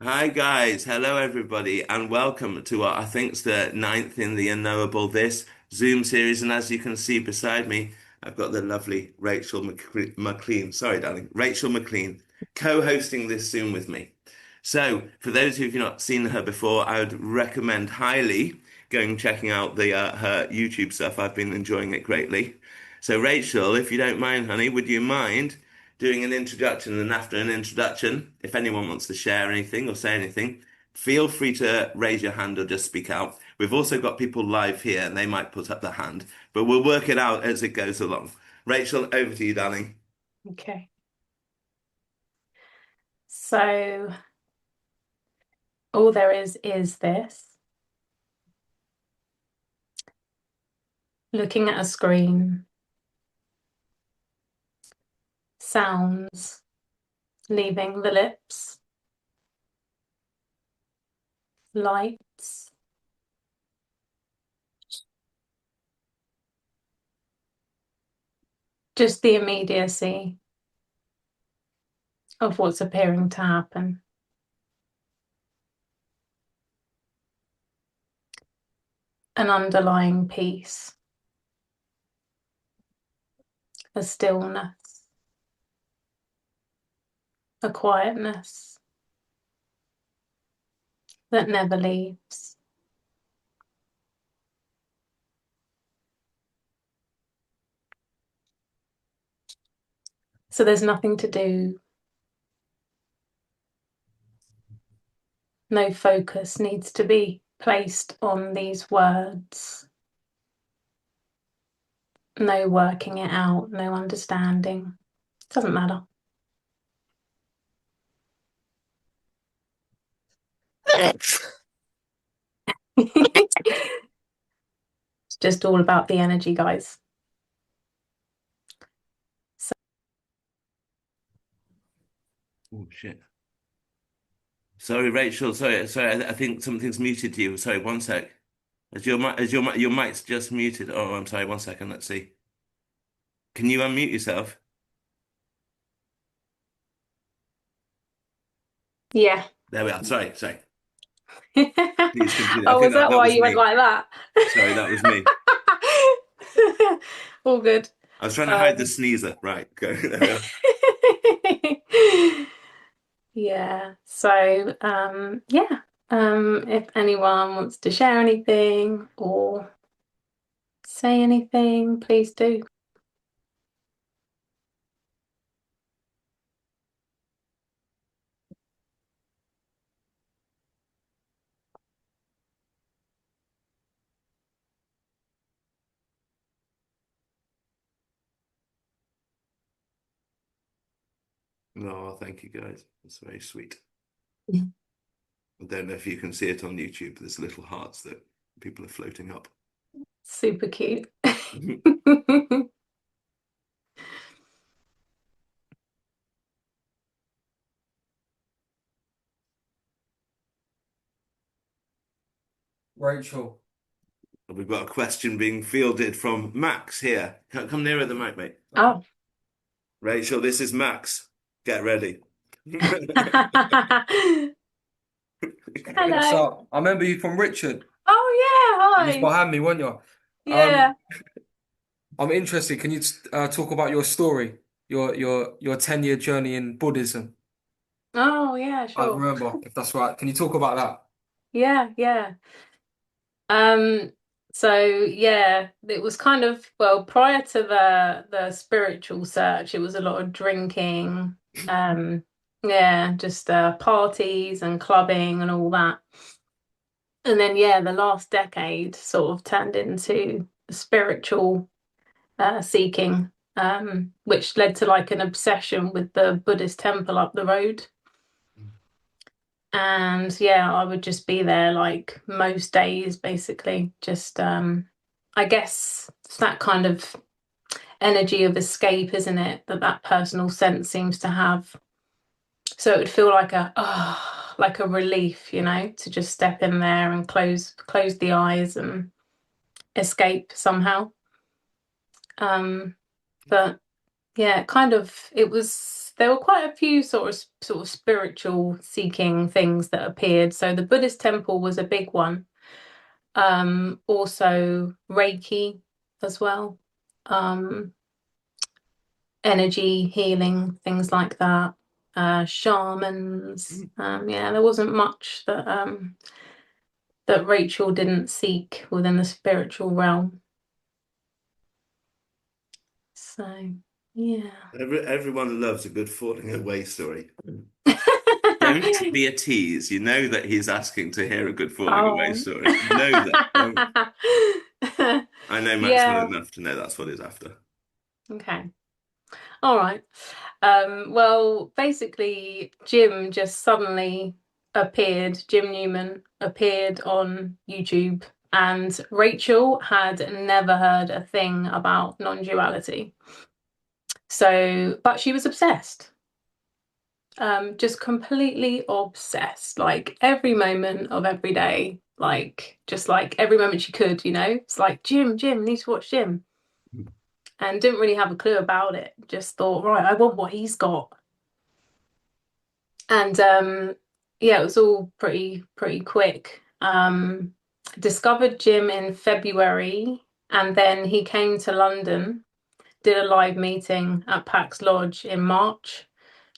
Hi guys, hello everybody, and welcome to what I think's the ninth in the Unknowable this Zoom series. And as you can see beside me, I've got the lovely Mclean. Sorry, darling, Rachael Mclean, co-hosting this Zoom with me. So, for those who've not seen her before, I would recommend highly going and checking out the her YouTube stuff. I've been enjoying it greatly. So, Rachel, if you don't mind, honey, would you mind doing an introduction, and after an introduction, if anyone wants to share anything or say anything, feel free to raise your hand or just speak out. We've also got people live here and they might put up their hand, but we'll work it out as it goes along. Rachel, over to you, darling. Okay. So all there is this. Looking at a screen, sounds leaving the lips, lights, just the immediacy of what's appearing to happen. An underlying peace, a stillness, a quietness that never leaves. So there's nothing to do. No focus needs to be placed on these words. No working it out, no understanding. Doesn't matter. It's just all about the energy, guys. So, Oh shit. Sorry, Rachel. Sorry. I think something's muted you. Sorry, one sec. Your mic's just muted? Oh, I'm sorry. One second. Let's see. Can you unmute yourself? yeah. There we are. Sorry. Please continue. I Oh, think was that that why was you went me. like that? Sorry, that was me. All good. I was trying to hide the Um, sneezer. Right, go. There we are. yeah. So, yeah. If anyone wants to share anything or say anything, please do. Oh, thank you guys. That's very sweet. I don't know if you can see it on YouTube. There's little hearts that people are floating up. Super cute. Rachel, We've got a question being fielded from Max here. Come nearer the mic, mate. Oh. Rachel, this is Max. Get ready. what's Hello. up? I remember you from Richard. Oh yeah, You was hi. behind me, weren't you? Yeah. Um, I'm interested. Can you talk about your story, your 10-year journey in Buddhism? Oh yeah, I sure. remember, if that's right. Can you talk about that? Yeah. Um, so yeah, it was kind of well prior to the spiritual search, it was a lot of drinking, yeah, just parties and clubbing and all that. And then yeah, the last decade sort of turned into spiritual seeking, which led to like an obsession with the Buddhist temple up the road. And yeah, I would just be there like most days, basically. Just I guess it's that kind of energy of escape, isn't it? That personal sense seems to have. So it would feel like like a relief, to just step in there and close the eyes and escape somehow. Um, but yeah, kind of it was there were quite a few sort of spiritual seeking things that appeared. So the Buddhist temple was a big one. Also Reiki as well. Um, Energy healing, things like that. Shamans. Yeah, there wasn't much that Rachael didn't seek within the spiritual realm. So, yeah. Everyone loves a good falling away story. Don't be a tease. You know that he's asking to hear a good falling away Oh. story. You know that. I know Max well Yeah. enough to know that's what he's after. Okay. All right. Well, basically, Jim just suddenly appeared, Jim Newman appeared on YouTube, and Rachael had never heard a thing about non-duality. So, but she was obsessed. Just completely obsessed, like every moment of every day, like just like every moment she could, It's like, Jim, need to watch Jim. And didn't really have a clue about it. Just thought, right, I want what he's got. And yeah, it was all pretty quick. Discovered Jim in February, and then he came to London, did a live meeting at Pax Lodge in March.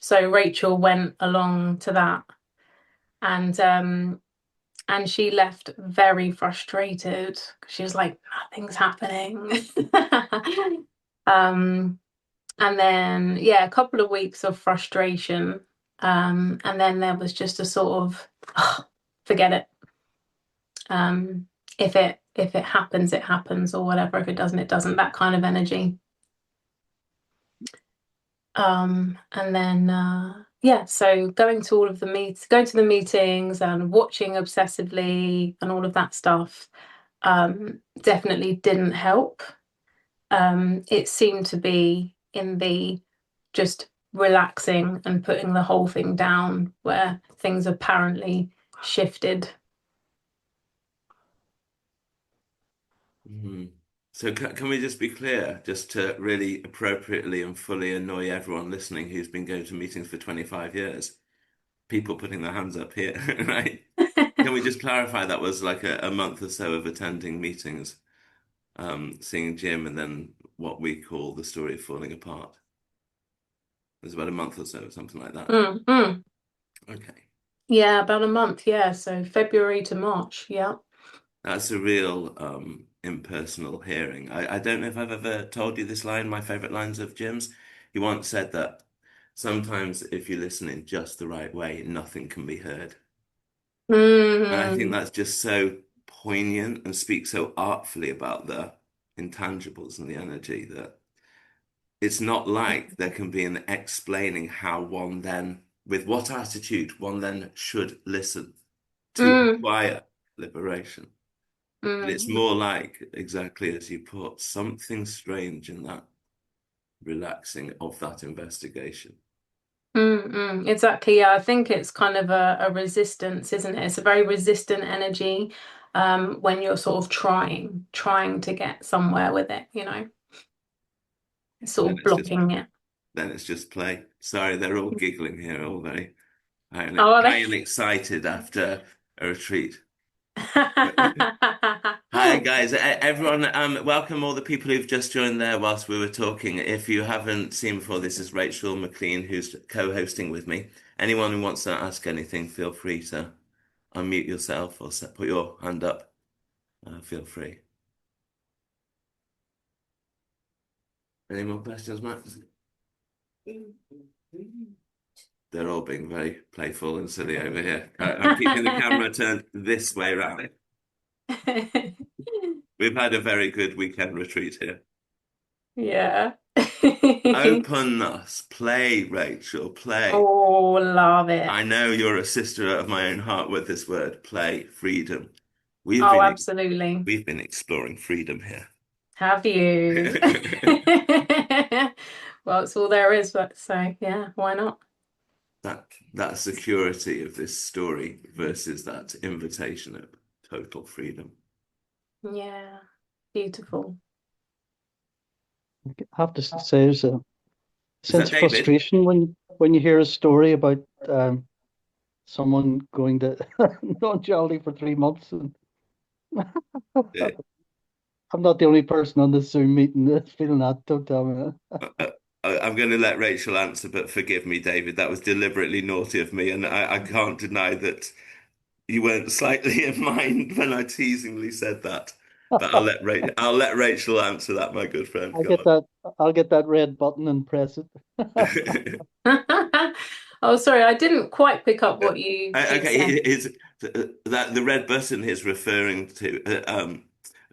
So Rachael went along to that, and she left very frustrated. She was like, nothing's happening. um, and then yeah, a couple of weeks of frustration. And then there was just a sort of, oh, forget it. If it happens, it happens, or whatever. If it doesn't, it doesn't. That kind of energy. And then yeah, so going to the meetings and watching obsessively and all of that stuff definitely didn't help. It seemed to be in the just relaxing and putting the whole thing down where things apparently shifted. Mhm. So can we just be clear, just to really appropriately and fully annoy everyone listening who's been going to meetings for 25 years? People putting their hands up here, right? Can we just clarify that was like a month or so of attending meetings, seeing Jim, and then what we call the story of falling apart? It was about a month or so, something like that. Mm, mm. Okay. Yeah, about a month. Yeah, so February to March. Yeah. That's a real impersonal hearing. I don't know if I've ever told you this line, my favorite lines of Jim's. He once said that sometimes if you listen in just the right way, nothing can be heard. And I think Mm, that's just so poignant and speaks so artfully about the intangibles and the energy that it's not like there can be an explaining how one then, with what attitude one then should listen to mm, acquire liberation. But it's mm, more like, exactly as you put, something strange in that relaxing of that investigation. exactly. Yeah, I think it's kind of a resistance, isn't it? It's a very resistant energy when you're sort of trying to get somewhere with it. It's And sort of blocking it. then it's just play. Sorry, they're all giggling here, all very Oh, are high and excited after a retreat. Hi they? guys, everyone, welcome all the people who've just joined there whilst we were talking. If you haven't seen before, this is Rachael Mclean who's co-hosting with me. Anyone who wants to ask anything, feel free to unmute yourself or put your hand up. Feel free. Any more questions, Max? They're all being very playful and silly over here. I'm keeping the camera turned this way around. We've had a very good weekend retreat here. Yeah. Open us. Play, Rachel, play. Oh, love it. I know you're a sister of my own heart with this word, play, freedom. We've Oh, been absolutely. we've been exploring freedom here. Have you? Well, it's all there is, but so yeah, why not? That security of this story versus that invitation of total freedom. Yeah, beautiful. I have to say, there's a Is that sense of David? frustration when you hear a story about someone going to non-duality for 3 months, and Yeah. I'm not the only person on this Zoom meeting that's feeling that. Don't tell me Uh, I'm going to let Rachel answer, but forgive me, David. That was deliberately naughty of me, and I can't deny that you weren't slightly in mind when I teasingly said that. But I'll let Rachel answer that, my good friend. I'll Go get that. I'll get that red button and press it. on. Oh, sorry, I didn't quite pick up what you said. Okay, that the red button is referring to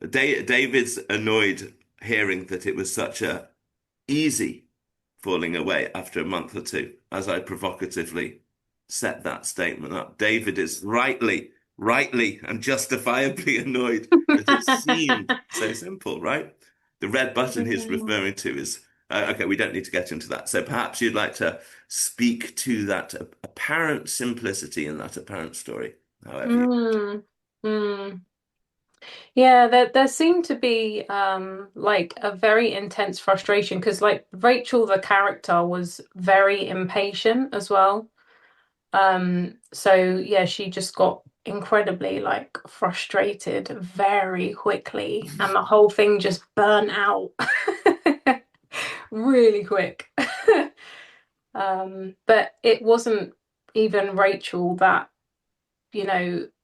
David's annoyed hearing that it was such a easy falling away after a month or two, as I provocatively set that statement up. David is rightly and justifiably annoyed that it seemed so simple, right? The red button he's referring to is okay, we don't need to get into that. So perhaps you'd like to speak to that apparent simplicity in that apparent story, however you. Mm, mm. Yeah, there seemed to be like a very intense frustration because like Rachel the character was very impatient as well. So yeah, she just got incredibly like frustrated very quickly and the whole thing just burnt out really quick. But it wasn't even Rachel that,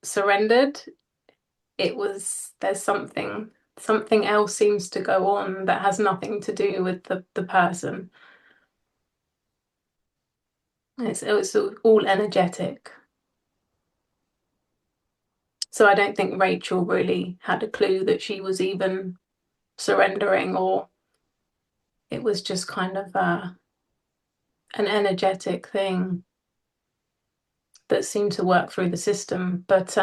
surrendered. It was there's something else seems to go on that has nothing to do with the person. It's all energetic. So I don't think Rachel really had a clue that she was even surrendering, or it was just kind of an energetic thing that seemed to work through the system. But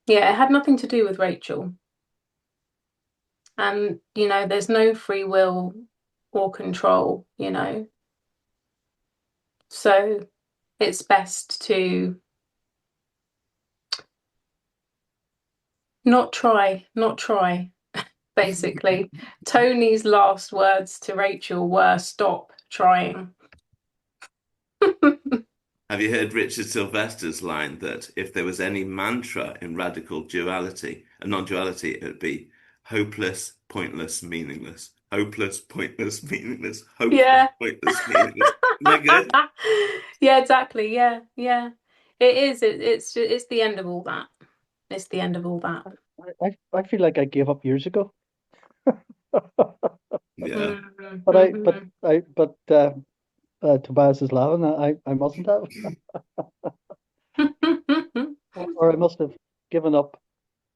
yeah, it had nothing to do with Rachel. And there's no free will or control. So it's best to not try, basically. Tony's last words to Rachel were stop trying. Have you heard Richard Sylvester's line that if there was any mantra in radical duality, non-duality, it would be hopeless, pointless, meaningless. Hopeless, pointless, meaningless. Hopeless, Yeah. pointless, meaningless. Isn't that good? Yeah, exactly. Yeah, yeah. It is. It's the end of all that. It's the end of all that. I feel like I gave up years ago. Yeah. Mhm, But mhm. Tobias is laughing. I mustn't have, or I must have given up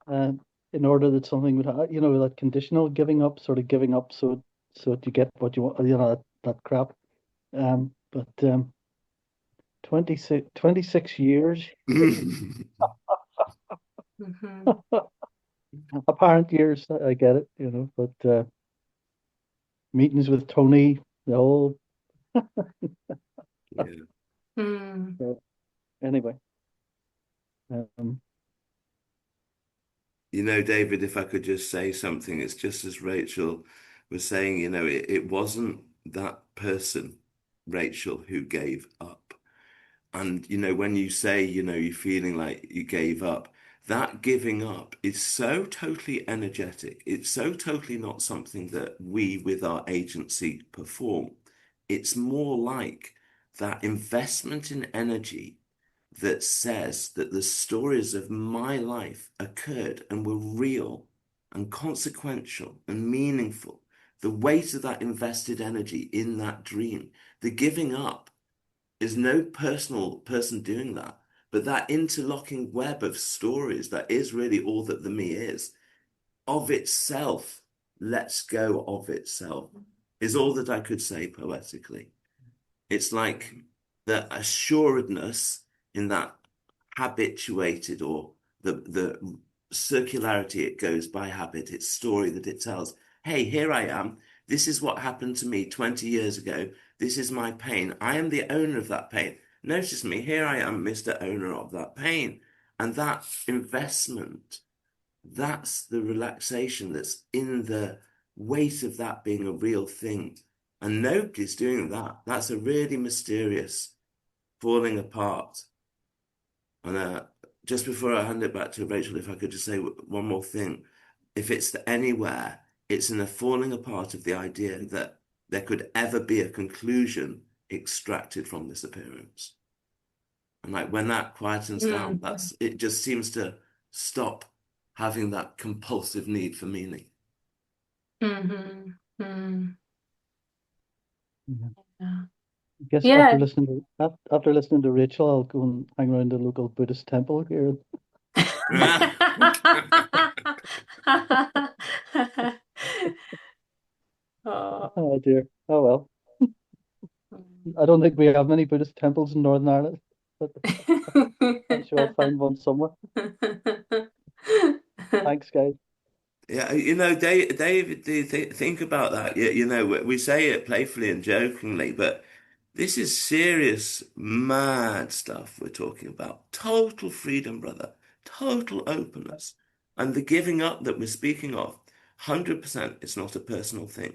uh, in order that something would happen. That conditional giving up, sort of giving up so that you get what you want. That crap. But 26 years, Mhm. apparent years. I get it. But meetings with Tony, the whole. Yeah. Mm. uh, Anyway, um, David, if I could just say something, it's just as Rachel was saying, it wasn't that person, Rachel, who gave up. And, when you say, you're feeling like you gave up, that giving up is so totally energetic. It's so totally not something that we, with our agency, perform. It's more like that investment in energy that says that the stories of my life occurred and were real and consequential and meaningful. The weight of that invested energy in that dream, the giving up is no personal person doing that, but that interlocking web of stories that is really all that the me is, of itself, lets go of itself, is all that I could say poetically. It's like the assuredness in that habituated or the circularity it goes by habit, its story that it tells. Hey, here I am. This is what happened to me 20 years ago. This is my pain. I am the owner of that pain. Notice me. Here I am, Mr. Owner of that pain. And that investment, that's the relaxation that's in the weight of that being a real thing And nobody's doing that. That's a really mysterious falling apart. And just before I hand it back to Rachel, if I could just say one more thing. If it's anywhere, it's in the falling apart of the idea that there could ever be a conclusion extracted from this appearance. And like when that quietens down, Mm. it just seems to stop having that compulsive need for meaning. Mm-hmm. Mm. Yeah. Yeah. I guess Yeah. after listening to Rachel, I'll go and hang around the local Buddhist temple here. Oh. Oh dear. Oh well. I don't think we have many Buddhist temples in Northern Ireland, but I'm sure I'll find one somewhere. Thanks, guys. Yeah, David, do you think about that? We say it playfully and jokingly, but this is serious, mad stuff we're talking about. Total freedom, brother. Total openness. And the giving up that we're speaking of, 100%, it's not a personal thing,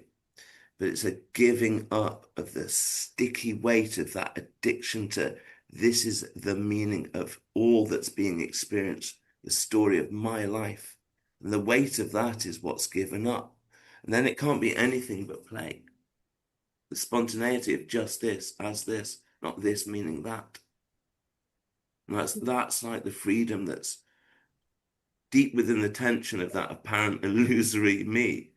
but it's a giving up of the sticky weight of that addiction to this is the meaning of all that's being experienced, the story of my life. And the weight of that is what's given up. And then it can't be anything but play. The spontaneity of just this as this, not this meaning that. And that's like the freedom that's deep within the tension of that apparent illusory me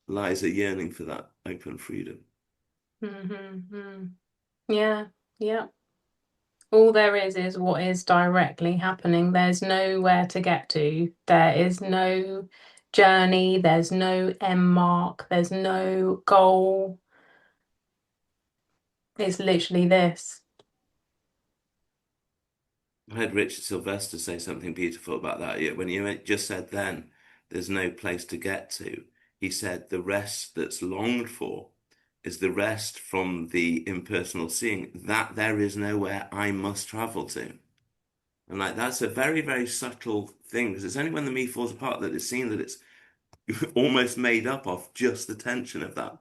lies a yearning for that open freedom. Mm-hmm. Yeah, yeah. All there is what is directly happening. There's nowhere to get to. There is no journey. There's no end mark. There's no goal. It's literally this. I heard Richard Sylvester say something beautiful about that. Yeah, when you just said then, there's no place to get to. He said the rest that's longed for is the rest from the impersonal seeing that there is nowhere I must travel to. And like that's a very, very subtle thing because it's only when the me falls apart that it's seen that it's almost made up of just the tension of that.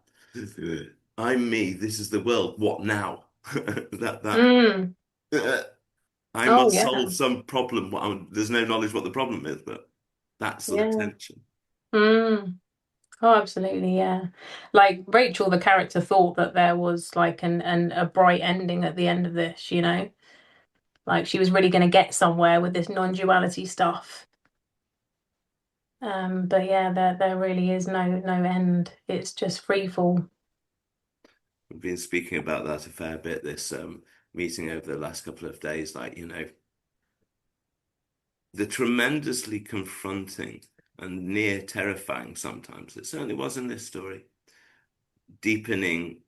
I'm me, this is the world, what now? That Mm. I Oh must yeah, solve some problem. There's no knowledge what the problem is, but that sort of yeah. tension. Mm. Oh, absolutely, yeah. Like Rachel, the character, thought that there was like an a bright ending at the end of this, you know? Like she was really going to get somewhere with this non-duality stuff. But yeah, there really is no end. It's just free fall. We've been speaking about that a fair bit this meeting over the last couple of days. Like, the tremendously confronting and near terrifying sometimes, it certainly was in this story, deepening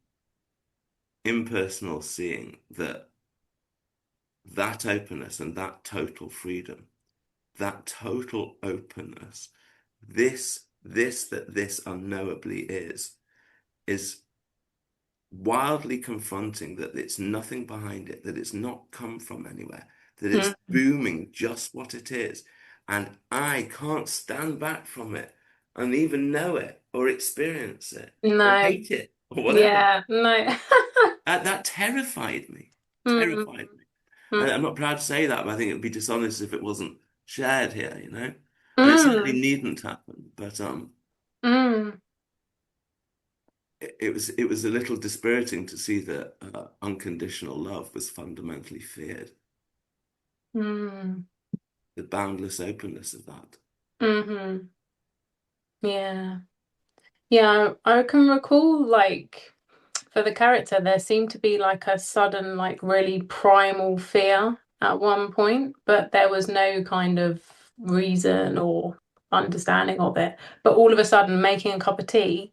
impersonal seeing that openness and that total freedom, that total openness, this unknowably is wildly confronting that it's nothing behind it, that it's not come from anywhere, that it's Mm. booming just what it is. And I can't stand back from it and even know it or experience it or No, hate it or whatever. yeah, no. That terrified me, Mm, terrified me. And I'm mm, not proud to say that, but I think it would be dishonest if it wasn't shared here, And it certainly mm, needn't happen, but mm, it was a little dispiriting to see that unconditional love was fundamentally feared, mm, the boundless openness of that. mm-hmm. Yeah. Yeah, I can recall like for the character there seemed to be like a sudden like really primal fear at one point, but there was no kind of reason or understanding of it. But all of a sudden making a cup of tea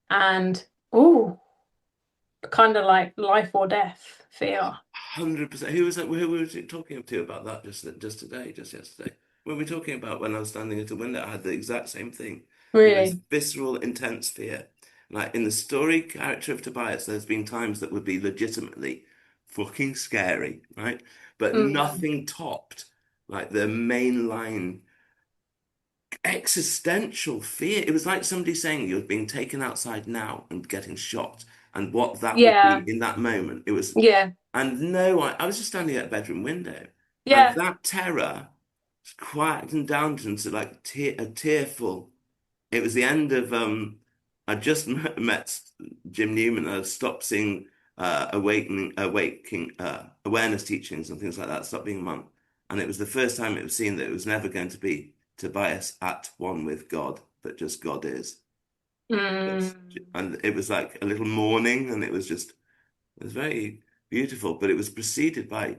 and oh, kind of like life or death fear. 100%. Who was it talking to about that just today, just yesterday? When we were talking about when I was standing at a window, I had the exact same thing. The most Really? visceral, intense fear. Like in the story character of Tobias, there's been times that would be legitimately fucking scary, right? But Mm, nothing topped like the mainline existential fear. It was like somebody saying you're being taken outside now and getting shot. and what that would Yeah. be in that moment. It was, Yeah. and no, I was just standing at a bedroom window, and Yeah. that terror quietened down into like a tearful. It was the end of I just met Jim Newman. I stopped seeing awaking awareness teachings and things like that. Stopped being a monk, and it was the first time it was seen that it was never going to be Tobias at one with God, but just God is. It's, Mm. and it was like a little mourning, and it was very beautiful, but it was preceded by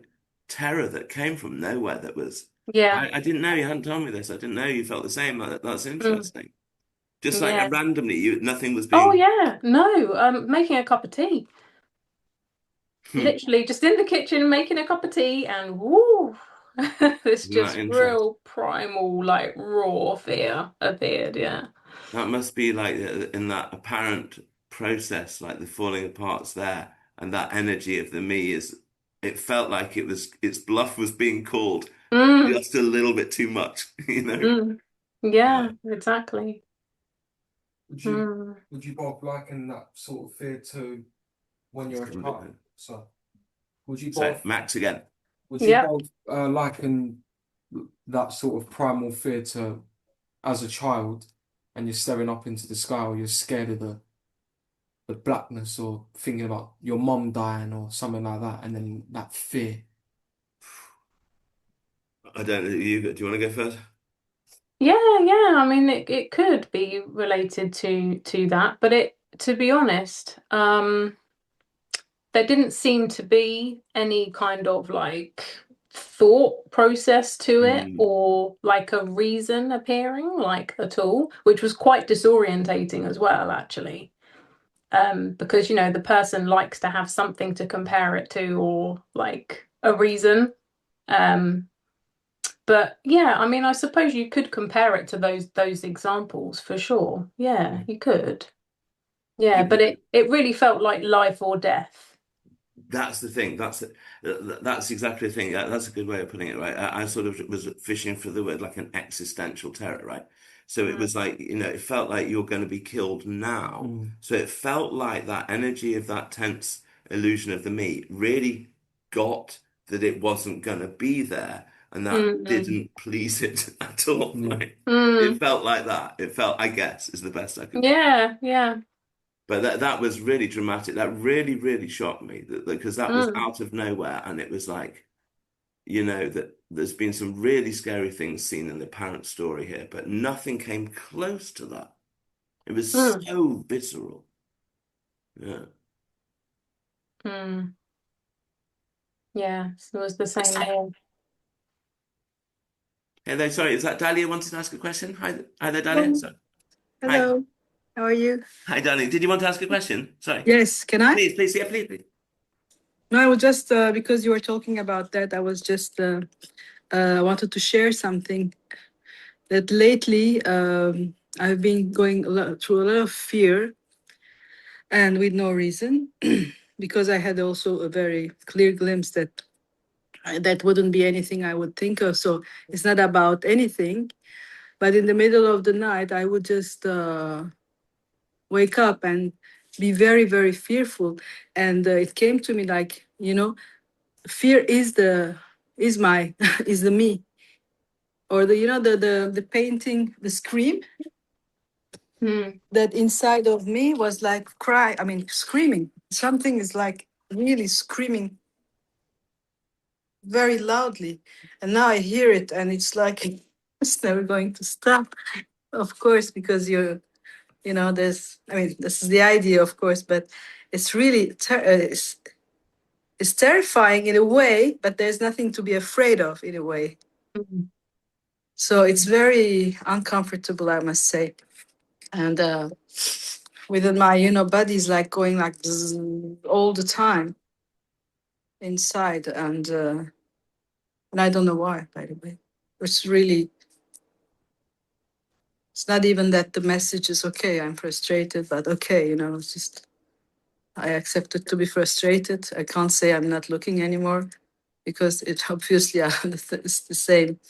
terror that came from nowhere. That was Yeah. I didn't know, you hadn't told me this. I didn't know you felt the same. That's Mm. interesting. Just like Yeah. randomly, nothing was Oh being. yeah. No, making a cup of tea. Hmm, Literally just in the kitchen making a cup of tea and woo. This isn't that just interesting? real primal, like raw fear appeared, yeah. That must be like in that apparent process, like the falling apart's there, and that energy of the me is. It felt like its bluff was being called Mm, just a little bit too much, you know? mm. Yeah. Yeah, exactly. Would you Mm. would you both liken that sort of fear to when It's you're a gone a bit child? weird. So would you So both Max again. would you Yep. both liken that sort of primal fear to as a child and you're staring up into the sky or you're scared of the blackness or thinking about your mom dying or something like that, and then that fear. I don't know. Do you want to go first? Yeah, yeah. I mean, it could be related to that, but it, to be honest, there didn't seem to be any kind of like thought process to it Mm, or like a reason appearing like at all, which was quite disorientating as well, actually. Because you know the person likes to have something to compare it to or like a reason. Um, but yeah, I mean, I suppose you could compare it to those examples for sure. Yeah, Mm. you could. Yeah, yeah, but it really felt like life or death. that's the thing. That's exactly the thing. That's a good way of putting it, right? I sort of was fishing for the word like an existential terror, right? So it Mm, was like, it felt like you're going to be killed now. Mm. So it felt like that energy of that tense illusion of the me really got that it wasn't going to be there, and that mm, didn't please it at all, Yeah. right? It mm. felt like that. It felt, I guess, is the best I can. Yeah, yeah. But that was really dramatic. That really, really shocked me because that was Mm, out of nowhere. And it was like, that there's been some really scary things seen in the parent story here, but nothing came close to that. It was mm, so visceral. Yeah. mm. Yeah, it was the same here. Hey there, sorry, is that Dahlia wanted to ask a question? Hi there, Dahlia. Hello. So, hi. Hello. How are you? Hi, Dahlia. Did you want to ask a question? Sorry. Yes, can I? Please, yeah, please. No, I was just because you were talking about that, I was just wanted to share something that lately I've been going through a lot of fear and with no reason because I had also a very clear glimpse that that wouldn't be anything I would think of. So it's not about anything, but in the middle of the night, I would just wake up and be very, very fearful. And it came to me like, fear is my is the me, or the painting, the scream Mm, that inside of me was like cry, I mean screaming. Something is like really screaming very loudly, and now I hear it and it's like it's never going to stop, of course, because there's, I mean, this is the idea, of course, but it's really it's terrifying in a way, but there's nothing to be afraid of in a way. mm, So it's very uncomfortable, I must say. And within my, body is like going like bzzz all the time inside. And I don't know why, by the way. It's really, it's not even that the message is okay, I'm frustrated, but okay, it's just, I accept it to be frustrated. I can't say I'm not looking anymore because it obviously it's the same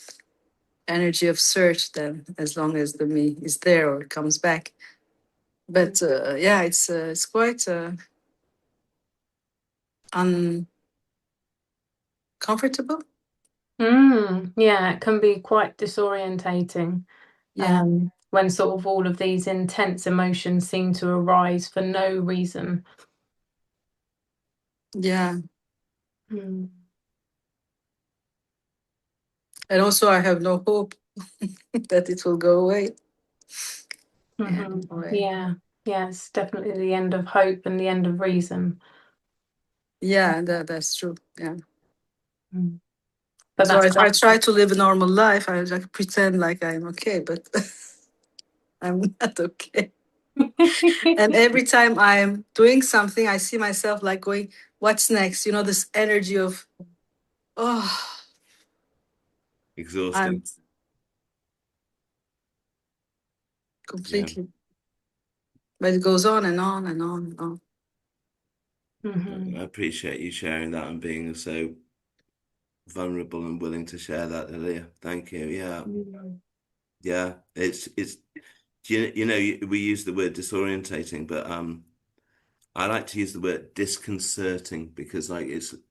energy of search then, as long as the me is there or comes back. But yeah, it's quite uncomfortable. Yeah, it can be quite disorientating. Yeah, When sort of all of these intense emotions seem to arise for no reason. yeah. Mm. And also, I have no hope that it will go away. Yeah, Mhm. away. Yeah, yeah, it's definitely the end of hope and the end of reason. Yeah, that's true. Yeah. Mm. But So that's I try to live a normal life. I like pretend like I'm okay, but I'm not okay. And every time I'm doing something, I see myself like going, "What's next?" You know, this energy of, oh, Exhausting. I'm Yeah. completely. But it goes on and on and on and on. Mhm. I appreciate you sharing that and being so vulnerable and willing to share that, Elia. Thank you. Yeah. Mm. Yeah. It's we use the word disorientating, but I like to use the word disconcerting because like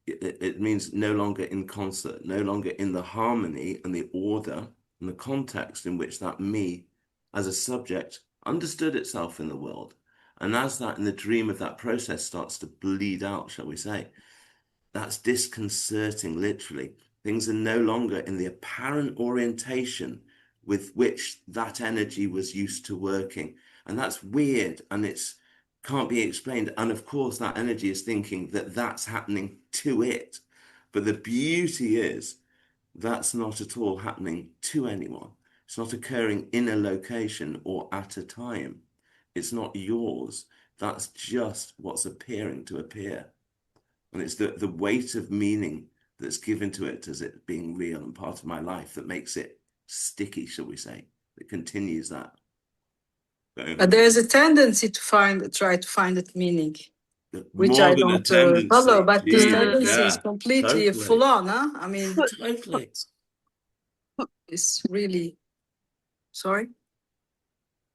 it means no longer in concert, no longer in the harmony and the order and the context in which that me as a subject understood itself in the world. And as that in the dream of that process starts to bleed out, shall we say, that's disconcerting, literally. Things are no longer in the apparent orientation with which that energy was used to working. And that's weird and it's can't be explained. And of course, that energy is thinking that that's happening to it. But the beauty is that's not at all happening to anyone. It's not occurring in a location or at a time. It's not yours. That's just what's appearing to appear. And it's the weight of meaning that's given to it as it being real and part of my life that makes it sticky, shall we say, that continues that going But on. there's a tendency to try to find that meaning, which More I than a don't follow. tendency. But this Jesus, tendency is Mm. yeah, completely full totally. on, huh? I mean, Totally. it's really, sorry?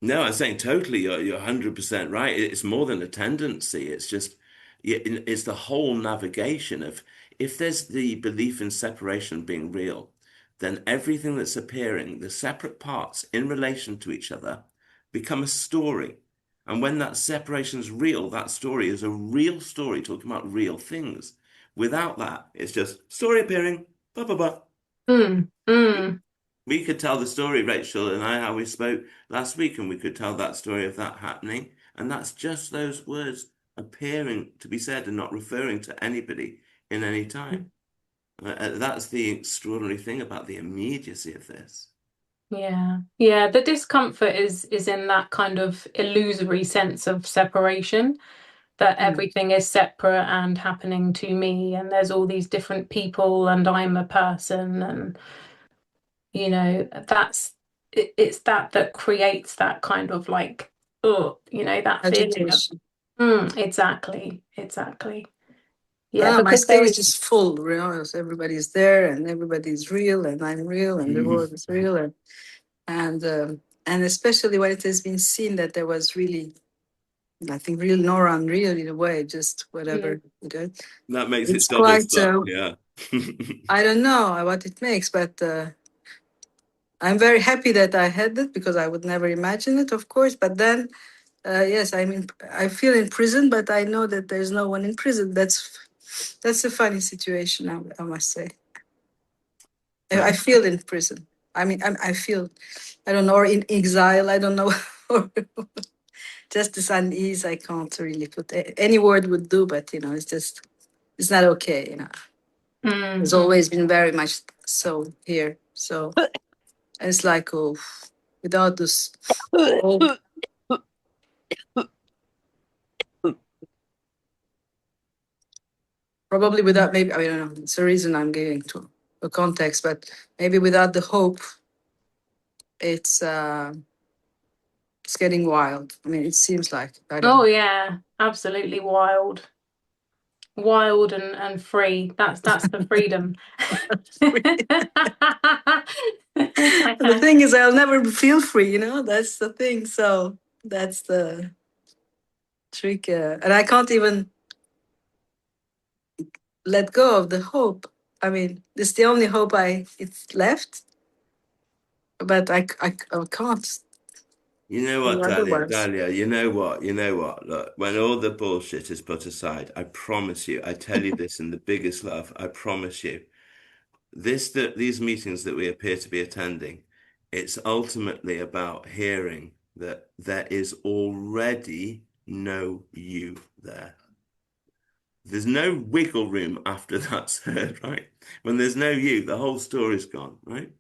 No, I'm saying totally. You're 100% right. It's more than a tendency. It's just it's the whole navigation of if there's the belief in separation being real, then everything that's appearing, the separate parts in relation to each other, become a story. And when that separation is real, that story is a real story talking about real things. Without that, it's just story appearing, blah blah blah. Mm. Mm. We could tell the story, Rachel and I, how we spoke last week, and we could tell that story of that happening. And that's just those words appearing to be said and not referring to anybody in any time. That's the extraordinary thing about the immediacy of this. Yeah. Yeah, the discomfort is in that kind of illusory sense of separation, that everything is separate and happening to me, and there's all these different people, and I'm a person, and it's that creates that kind of like, oh, that feeling of, Agitation. exactly. Yeah, No, my because there stage is. is full, you know, so everybody's there and everybody's real and I'm real and the world is real and especially when it has been seen that there was really nothing real nor unreal in a way, just whatever, That makes it's it double quite, stuck, yeah. I don't know what it makes, but I'm very happy that I had it because I would never imagine it, of course. But then, yes, I feel in prison, but I know that there's no one in prison. That's a funny situation, I must say. I feel in prison. I mean, I feel, I don't know, or in exile. I don't know, or just this unease. I can't really put any word would do, but it's not okay. It's Mm. always been very much so here. So it's like, oh, without this hope, probably without maybe I don't know. It's the reason I'm giving to a context, but maybe without the hope, it's uh, it's getting wild. I mean, it seems like I don't Oh know. yeah, absolutely wild and free. That's the freedom. The thing is, I'll never feel free. That's the thing. So that's the trick, and I can't even let go of the hope. I mean, it's the only hope it's left, but I can't You know do what, otherwise. Dahlia, you know what, look, when all the bullshit is put aside, I promise you, I tell you this in the biggest love, I promise you, these meetings that we appear to be attending, it's ultimately about hearing that there is already no you there. There's no wiggle room after that's heard, right? When there's no you, the whole story's gone, right?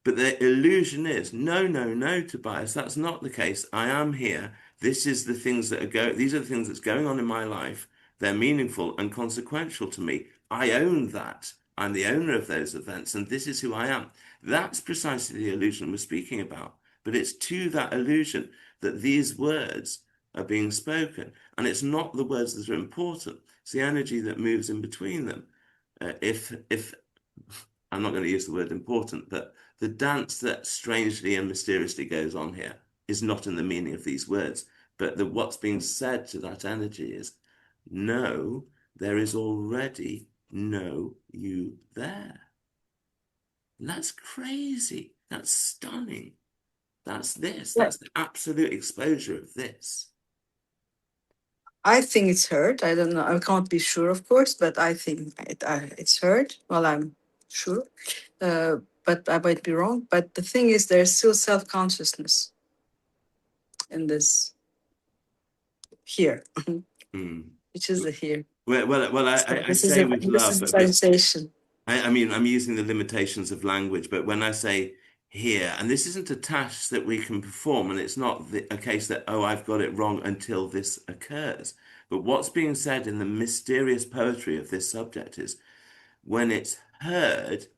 But the illusion is, no, no, no, Tobias, that's not the case. I am here. This is the things that these are the things that's going on in my life. They're meaningful and consequential to me. I own that. I'm the owner of those events, and this is who I am. That's precisely the illusion we're speaking about. But it's to that illusion that these words are being spoken. And it's not the words that are important. It's the energy that moves in between them. If I'm not going to use the word important, but the dance that strangely and mysteriously goes on here is not in the meaning of these words, but what's being said to that energy is, no, there is already no you there. And that's crazy. That's stunning. That's this. Yeah. That's the absolute exposure of this. I think it's heard. I don't know. I can't be sure, of course, but I think it's heard. Well, I'm sure, but I might be wrong. But the thing is, there's still self-consciousness in this here, Mm. which is the here. Well, So I say with this love, is the but sensation. I mean, I'm using the limitations of language, but when I say here, and this isn't a task that we can perform, and it's not a case that, oh, I've got it wrong until this occurs. But what's being said in the mysterious poetry of this subject is when it's heard,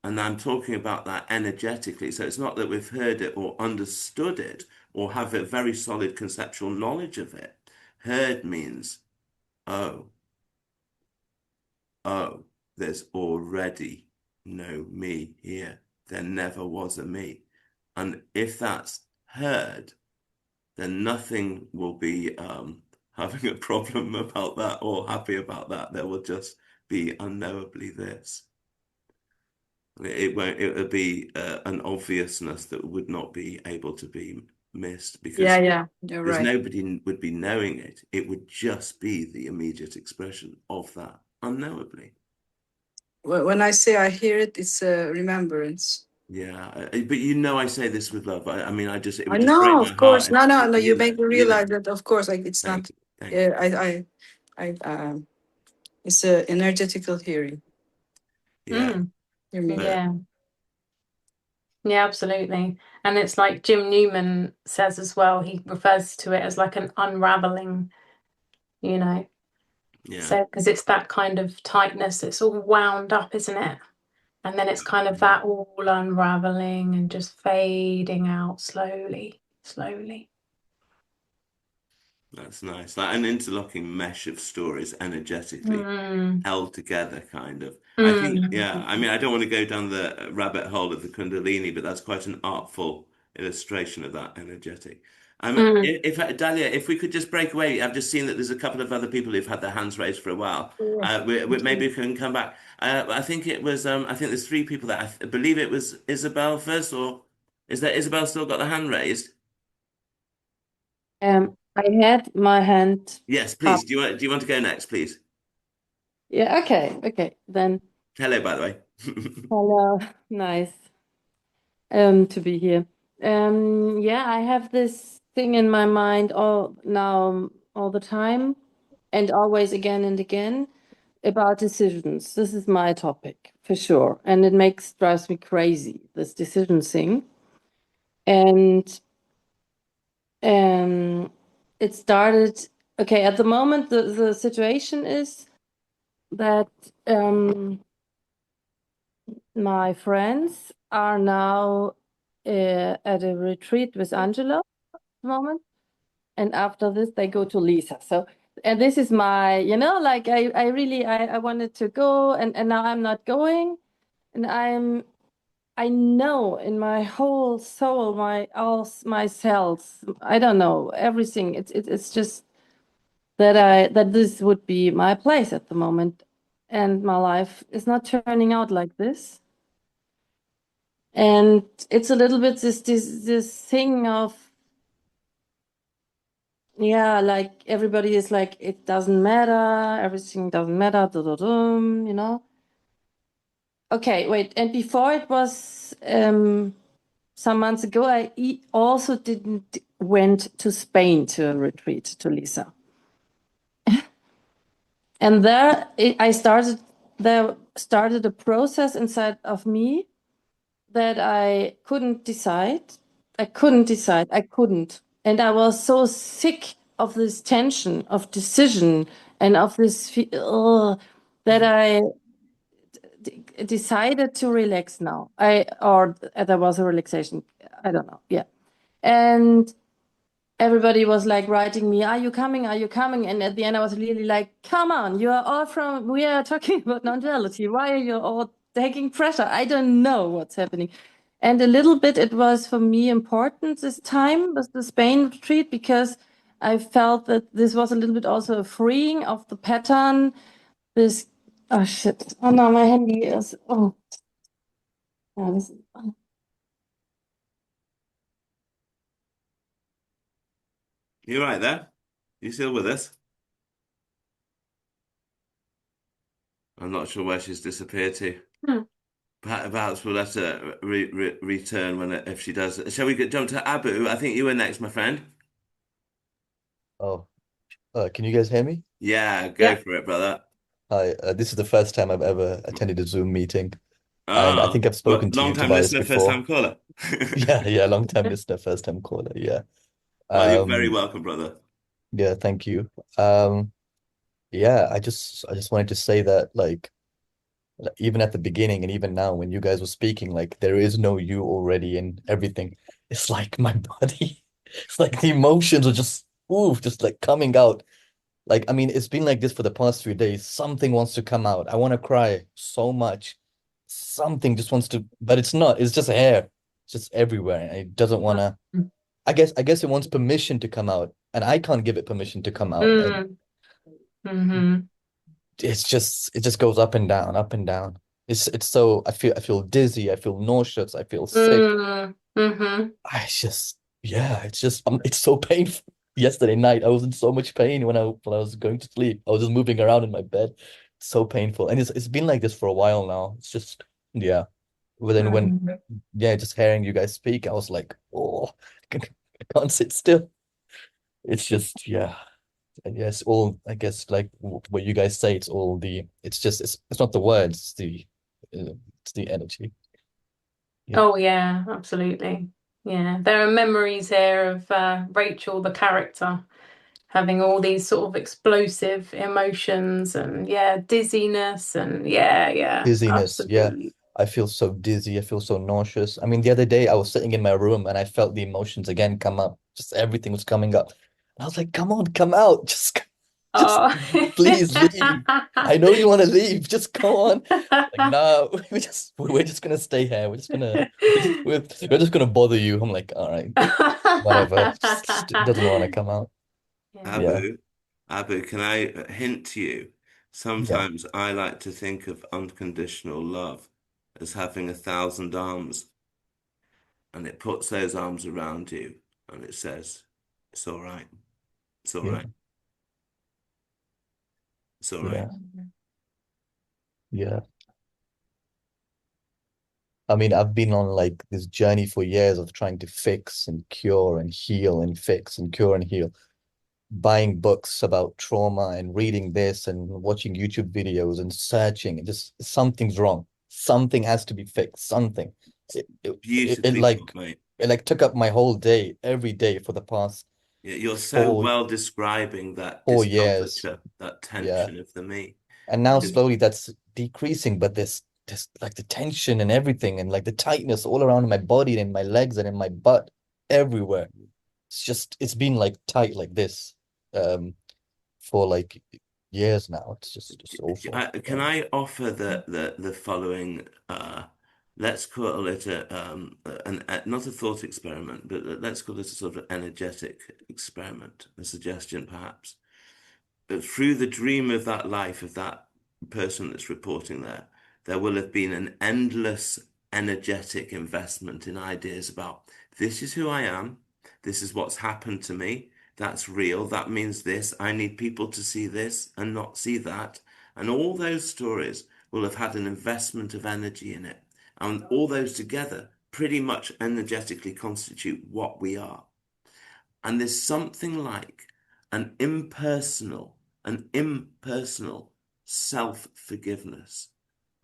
and I'm talking about that energetically, so it's not that we've heard it or understood it or have a very solid conceptual knowledge of it. Heard means, oh. Oh, there's already no me here. There never was a me. And if that's heard, then nothing will be having a problem about that or happy about that. There will just be unknowably this. It would be an obviousness that would not be able to be missed because Yeah, you're there's right. nobody would be knowing it. It would just be the immediate expression of that unknowably. When I say I hear it, it's a remembrance. Yeah, but you know, I say this with love. I mean, it I would just break know, my of course. heart if No. You make me you know. realize that, of course, like it's Thank not. you, thank Yeah, it's a energetical hearing. you. Yeah, You mean? but Yeah. Yeah, absolutely. And it's like Jim Newman says as well, he refers to it as like an unraveling, you know. yeah, So, because it's that kind of tightness, it's all wound up, isn't it? And then it's kind of that all unraveling and just fading out slowly, slowly. that's nice. Like an interlocking mesh of stories, energetically Mm. held together, kind of. I think, yeah. I Mm. mean, I don't want to go down the rabbit hole of the Kundalini, but that's quite an artful illustration of that energetic. Mm. If Dahlia, if we could just break away, I've just seen that there's a couple of other people who've had their hands raised for a while. Maybe we can come back. I think it was. I think there's three people that I believe it was Isabel first, or is that Isabel still got the hand raised? I had my hand Yes, up. please. Do you want to go next, please? Yeah, okay. Then Hello, by the way. hello, nice to be here. Yeah, I have this thing in my mind all the time, and always again and again about decisions. This is my topic for sure, and it drives me crazy, this decision thing. And it started. Okay, at the moment, the situation is that my friends are now at a retreat with Angela at the moment, and after this they go to Lisa. So, and this is my, like I really I wanted to go, and now I'm not going, and I know in my whole soul, my cells, I don't know everything. It's just that this would be my place at the moment. and my life is not turning out like this. And it's a little bit this thing of, yeah, like everybody is like, it doesn't matter, everything doesn't matter, you know. Okay, wait, and before it was some months ago, I also didn't went to Spain to a retreat to Lisa. And I started a process inside of me that I couldn't decide. I couldn't decide. I couldn't. And I was so sick of this tension of decision and of this that I decided to relax now. Or there was a relaxation. I don't know. Yeah. And everybody was like writing me, are you coming? Are you coming? And at the end, I was really like, come on, you are all we are talking about non-duality. Why are you all taking pressure? I don't know what's happening. And a little bit, it was for me important this time with the Spain retreat, because I felt that this was a little bit also a freeing of the pattern. Oh shit. Oh no, my handy is, yeah, You right there? You still with us? I'm not sure where she's disappeared to. Hmm. Perhaps we'll let her return if she does. Shall we jump to Abu? I think you were next, my friend. Oh, can you guys hear me? Yeah, go Yeah. for it, brother. Hi, this is the first time I've ever attended a Zoom meeting, and I Ah, think I've well, spoken to long you, time Tobias, listener, first before. time caller. Yeah, yeah, long time listener, first time caller. Yeah. Well, you're very Um, welcome, brother. yeah, thank you. Yeah, I just wanted to say that like, even at the beginning and even now when you guys were speaking, like there is no you already in everything. It's like my body, it's like the emotions are just just like coming out. Like, I mean, it's been like this for the past 3 days. Something wants to come out. I want to cry so much. Something just wants to, but it's not. It's just hair. It's just everywhere. And it doesn't want to. I guess it wants permission to come out, and I can't give it permission to come out. And Mm. Mm-hmm. it just goes up and down, up and down. It's so I feel dizzy. I feel nauseous. I feel sick. Mm-hmm. It's so painful. Yesterday night, I was in so much pain when I was going to sleep. I was just moving around in my bed. So painful. And it's been like this for a while now. It's just, yeah. But then Mm-hmm. yeah, just hearing you guys speak, I was like, oh, I can't sit still. It's just, yeah. And yes, all, I guess, like what you guys say, it's not the words, it's the energy. Yeah. Oh yeah, absolutely. Yeah, there are memories here of Rachel, the character, having all these sort of explosive emotions and yeah, dizziness and yeah, Dizziness, yeah. absolutely. I feel so dizzy. I feel so nauseous. I mean, the other day I was sitting in my room and I felt the emotions again come up. Just everything was coming up. And I was like, come on, come out. Just Oh. please leave. I know you want to leave. Just go on. Like, no, we're just gonna stay here. We're just gonna bother you. I'm like, all right, whatever. Just doesn't want to come out. Yeah. Yeah, Abu, Abu, can I hint to you? yeah, Sometimes I like to think of unconditional love as having 1,000 arms, and it puts those arms around you, and it says, "It's all right. It's all yeah, right. It's all right." yeah, yeah. I mean, I've been on like this journey for years of trying to fix and cure and heal and fix and cure and heal, buying books about trauma and reading this and watching YouTube videos and searching. Just something's wrong. Something has to be fixed. Something. It, it, it, it Beautifully put, like mate. it like took up my whole day, every day for the past Yeah, you're so four well describing that 4 years. discomfiture, that Yeah. tension of the me. And now Because slowly that's decreasing, but this like the tension and everything and like the tightness all around my body and my legs and in my butt everywhere. It's been like tight like this um for like years now. It's just awful. Can I offer the following let's call it not a thought experiment, but let's call it a sort of energetic experiment, a suggestion perhaps. Through the dream of that life, of that person that's reporting there will have been an endless energetic investment in ideas about this is who I am, this is what's happened to me, that's real, that means this, I need people to see this and not see that. And all those stories will have had an investment of energy in it. And all those together pretty much energetically constitute what we are. And there's something like an impersonal self-forgiveness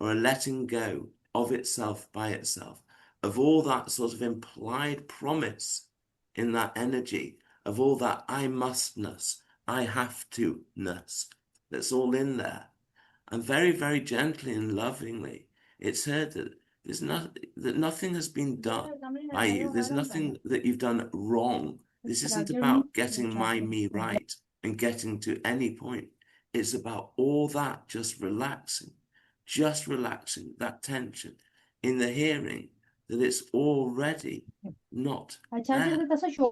or a letting go of itself by itself, of all that sort of implied promise in that energy, of all that I mustness, I have to-ness, that's all in there. And very, very gently and lovingly, it's heard that that nothing has been done by you. There's nothing that you've done wrong. This isn't about getting my me right and getting to any point. It's about all that just relaxing that tension in the hearing that it's already not there.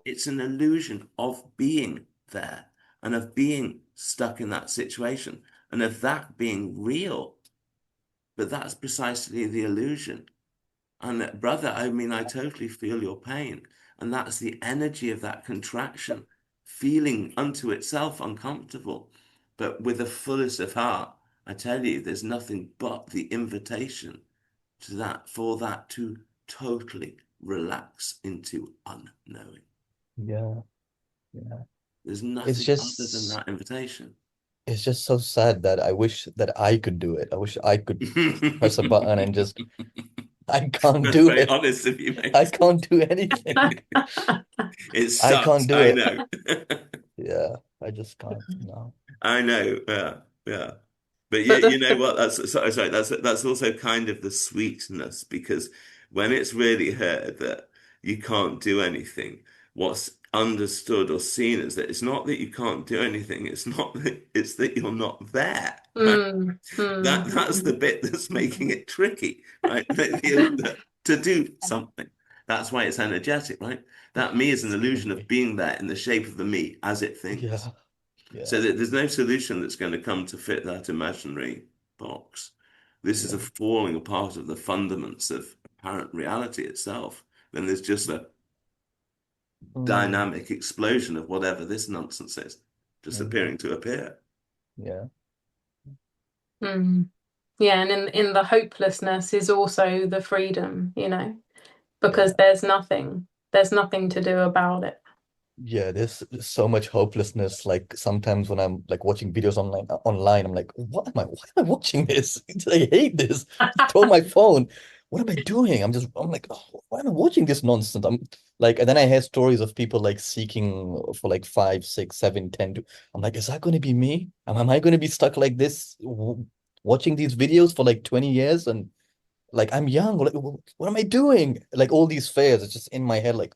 It's an illusion of being there and of being stuck in that situation and of that being real. But that's precisely the illusion. And brother, I mean, I totally feel your pain. And that's the energy of that contraction, feeling unto itself uncomfortable. But with the fullest of heart, I tell you, there's nothing but the invitation to that, for that to totally relax into unknowing. Yeah, yeah. There's It's nothing other than just that invitation. it's just so sad that I wish that I could do it. I wish I could press a button and just I can't That's do very it. honest of you, I mate. can't do anything. It I sucks, can't do I it. know. Yeah, I just can't. No. I know, yeah, yeah. But But you know what? Sorry, that's also kind of the sweetness because when it's really heard that you can't do anything, what's understood or seen is that it's not that you can't do anything, it's that you're not there, right? That's the bit that's making it tricky, right? To do something. That's why it's energetic, right? That me is an illusion of Exactly. being there in the shape of the me as it thinks. Yeah, yeah, So that there's no solution that's going to come to fit that imaginary box. This is a yeah. falling apart of the fundaments of apparent reality itself. Then there's just a Mm, dynamic explosion of whatever this nonsense is, just mm, appearing to appear. yeah, Yeah, and in the hopelessness is also the freedom, because yeah. there's nothing to do about it. Yeah, there's so much hopelessness. Like sometimes when I'm like watching videos online, I'm like, why am I watching this? I hate this. Throw my phone. What am I doing? I'm like, oh, why am I watching this nonsense? I'm like, and then I hear stories of people like seeking for like 5, 6, 7, 10. I'm like, is that going to be me? Am I going to be stuck like this, watching these videos for like 20 years? And like, I'm young. Like, what am I doing? Like all these fears, it's just in my head. Like,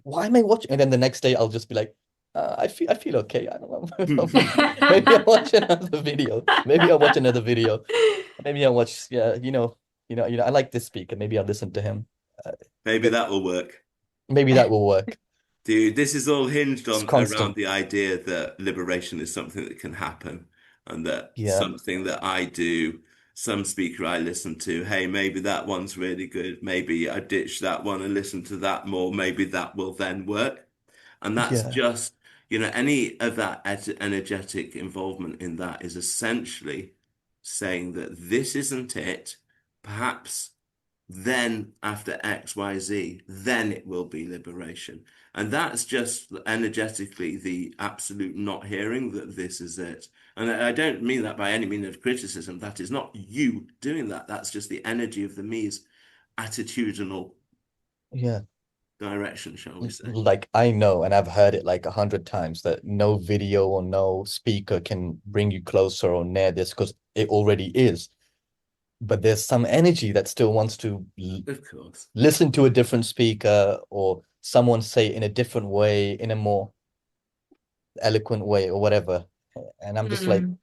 why am I watching? And then the next day I'll just be like, I feel okay. I don't know. Maybe I'll watch another video. Maybe I'll watch another video. Maybe I'll watch, yeah, I like this speaker. Maybe I'll listen to him. Uh, Maybe but that will work. maybe that will work. Dude, this is all hinged It's on around constant. the idea that liberation is something that can happen and that Yeah. something that I do, some speaker I listen to, hey, maybe that one's really good. Maybe I ditch that one and listen to that more. Maybe that will then work. And that's Yeah. just, any of that energetic involvement in that is essentially saying that this isn't it. Perhaps then after X, Y, Z, then it will be liberation. And that's just energetically the absolute not hearing that this is it. And I don't mean that by any means of criticism. That is not you doing that. That's just the energy of the me's attitudinal Yeah. direction, shall we say. Like I know, and I've heard it like 100 times that no video or no speaker can bring you closer or near this because it already is. But there's some energy that still wants to Of course. listen to a different speaker or someone say it in a different way, in a more eloquent way or whatever. And I'm just like, Mm,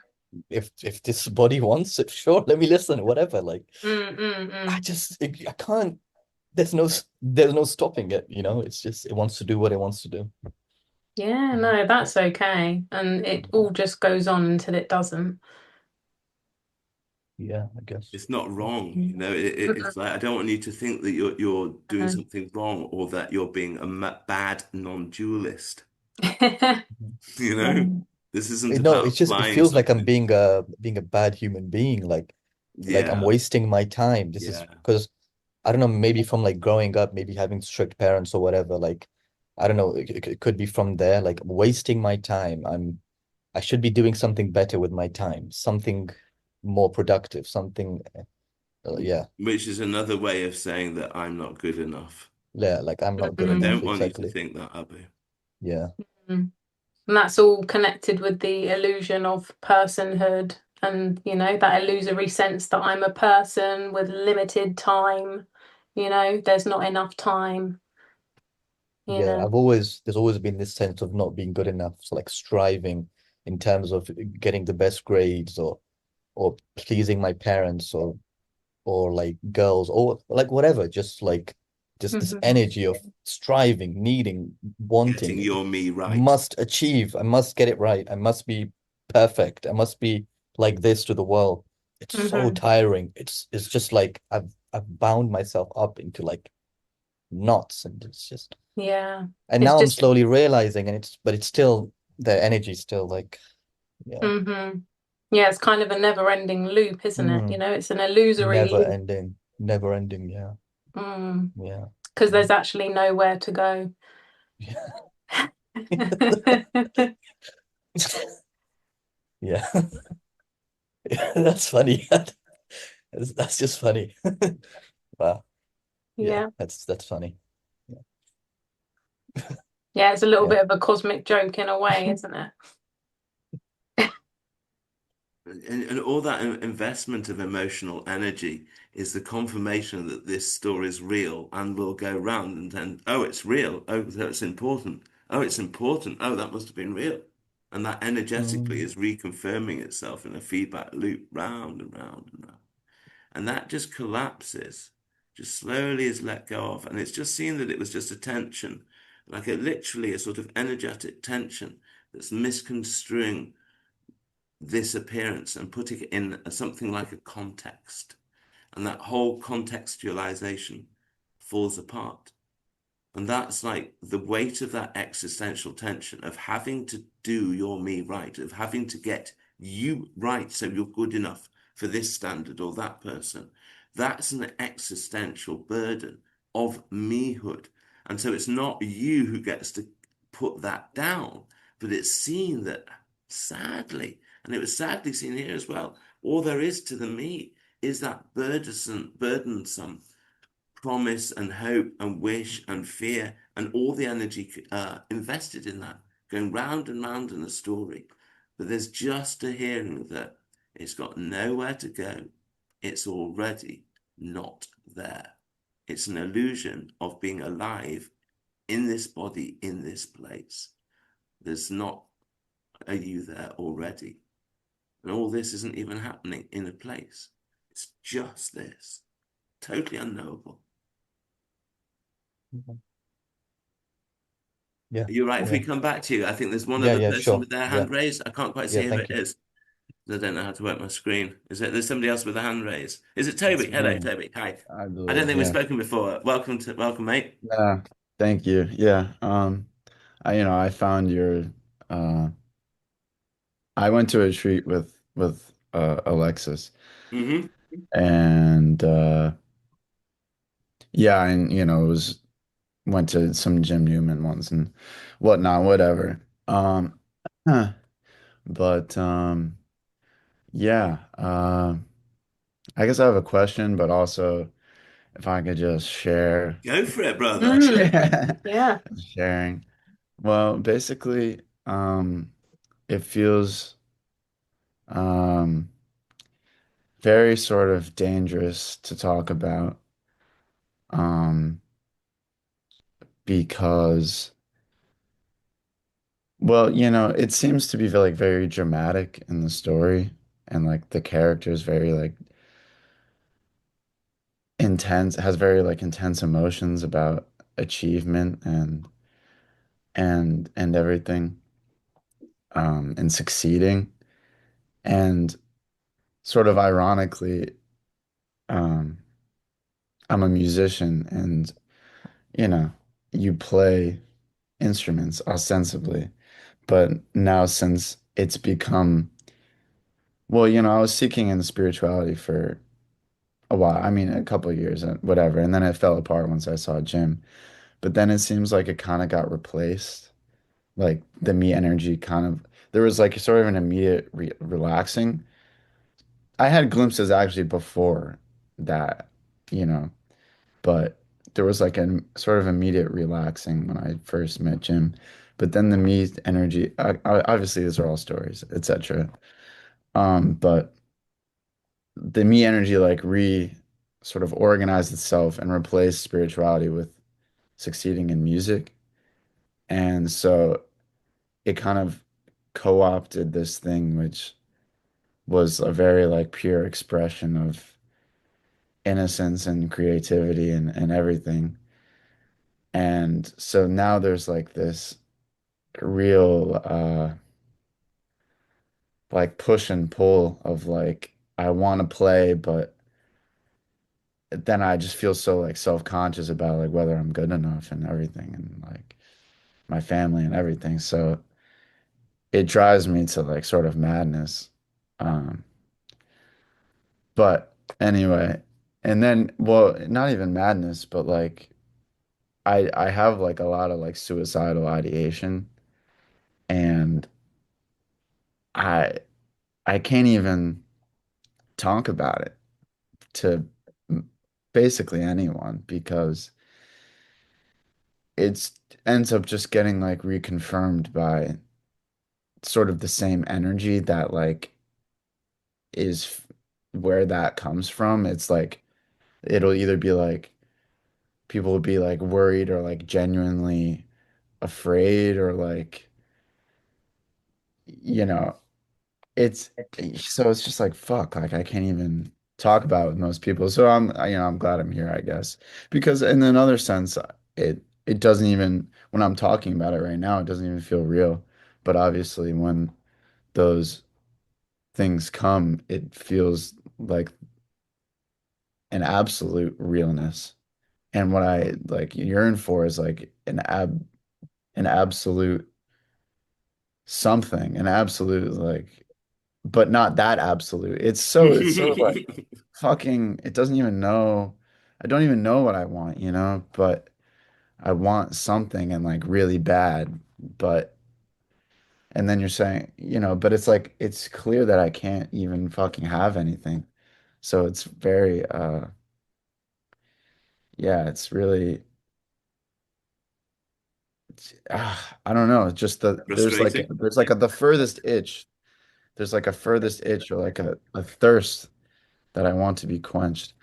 if this body wants it, sure, let me listen, whatever. Like mm, mm, mm. I can't. There's no stopping it. It's just it wants to do what it wants to do. Yeah, no, that's okay. And it all just goes on until it doesn't. Yeah, I guess. It's not wrong, Mm. it's like I don't want you to think that you're doing Mhm. something wrong or that you're being a bad non-dualist. Mhm. You know, Mm. this isn't No, about it's just it applying feels like I'm something. being a bad human being, like I'm Yeah, wasting my time. This is yeah. because I don't know, maybe from like growing up, maybe having strict parents or whatever, like I don't know, it could be from there, like wasting my time. I should be doing something better with my time, something more productive, something yeah, Which is another way of saying that I'm not good enough. yeah, like I'm not And good I Mhm. enough, don't want you to exactly. think that, Abu. Yeah. Mm. And that's all connected with the illusion of personhood and, that illusory sense that I'm a person with limited time. There's not enough time, you Yeah, know. there's always been this sense of not being good enough. So like striving in terms of getting the best grades or pleasing my parents or like girls or like whatever, just this Mhm. energy of striving, needing, Getting wanting, your me right. must achieve, I must get it right, I must be perfect, I must be like this to the world. It's so Mhm. tiring. It's just like I've bound myself up into like knots and it's just Yeah. and It's now I'm just slowly realizing and it's still the energy still like yeah. yeah, it's kind of a never-ending loop, isn't it? Mm, It's an illusory never loop. ending, never ending, yeah. Mm. Yeah. Because Yeah. there's actually nowhere to go. Yeah. That's funny. That's just funny. Wow. Yeah, Yeah. that's funny. Yeah. Yeah, it's a little Yeah. bit of a cosmic joke in a way, isn't it? And all that investment of emotional energy is the confirmation that this story is real and will go round and then, oh, it's real. Oh, that's important. Oh, it's important. Oh, that must have been real. And that energetically Mm, is reconfirming itself in a feedback loop round and round and round. And that just collapses, just slowly is let go of. And it's just seen that it was just a tension, like literally a sort of energetic tension that's misconstruing this appearance and putting it in something like a context. And that whole contextualization falls apart. And that's like the weight of that existential tension of having to do your me right, of having to get you right so you're good enough for this standard or that person. That's an existential burden of mehood. And so it's not you who gets to put that down, but it's seen that sadly, and it was sadly seen here as well, all there is to the me is that burdensome promise and hope and wish and fear and all the energy invested in that, going round and round in a story. But there's just a hearing that it's got nowhere to go. It's already not there. It's an illusion of being alive in this body, in this place. There's not a you there already. And all this isn't even happening in a place. It's just this, totally unknowable. mhm. Yeah. You're right. If we Yeah. come back to you, I think there's one Yeah, other yeah, person sure. with their Yeah. hand raised. I can't quite Yeah, see who it thank you. is. I don't know how to work my screen. There's somebody else with a hand raised? Is it It's Toby? Hello, me, Toby. Hi. I I don't believe. think we've Yeah. spoken before. Welcome, mate. Yeah. Thank you. Yeah. I found your uh I went to a retreat with Alexis Hmm. and yeah, and it was went to some Jim Newman ones and whatnot, whatever. Huh. But yeah, I guess I have a question, but also if I could just share Go for it, brother. Mm. Yeah. sharing. Well, basically, it feels um, very sort of dangerous to talk about um, because, well, it seems to be like very dramatic in the story, and like the character is very like intense, has very like intense emotions about achievement and everything and succeeding. And sort of ironically, um, I'm a musician and, you know, you play instruments ostensibly. But now since it's become, well, I was seeking in spirituality for a while. I mean, a couple of years and whatever. And then it fell apart once I saw Jim. But then it seems like it kind of got replaced. Like the me energy kind of, there was like sort of an immediate relaxing. I had glimpses actually before that, you know, but there was like a sort of immediate relaxing when I first met Jim. But then the me energy, obviously these are all stories, etc. But the me energy like sort of organized itself and replaced spirituality with succeeding in music. And so it kind of co-opted this thing, which was a very like pure expression of innocence and creativity and everything. And so now there's like this real like push and pull of like I want to play, but then I just feel so like self-conscious about like whether I'm good enough and everything and like my family and everything. So it drives me to like sort of madness. Um, but anyway, and then well, not even madness, but like I have like a lot of like suicidal ideation and I I can't even talk about it to basically anyone because it's ends up just getting like reconfirmed by sort of the same energy that like is where that comes from. It's like it'll either be like people will be like worried or like genuinely afraid or like you know it's so it's just like fuck like I can't even talk about it with most people. So I'm glad I'm here, I guess, because in another sense it doesn't even when I'm talking about it right now it doesn't even feel real, but obviously when those things come it feels like an absolute realness. And what I like yearn for is like an absolute something, an absolute like, but not that absolute. It's so like fucking, it doesn't even know. I don't even know what I want, but I want something and like really bad. But and then you're saying, but it's like it's clear that I can't even fucking have anything. So it's very yeah, it's really I don't know. It's just Frustrating. there's like the furthest itch. There's like a furthest itch or like a thirst that I want to be quenched.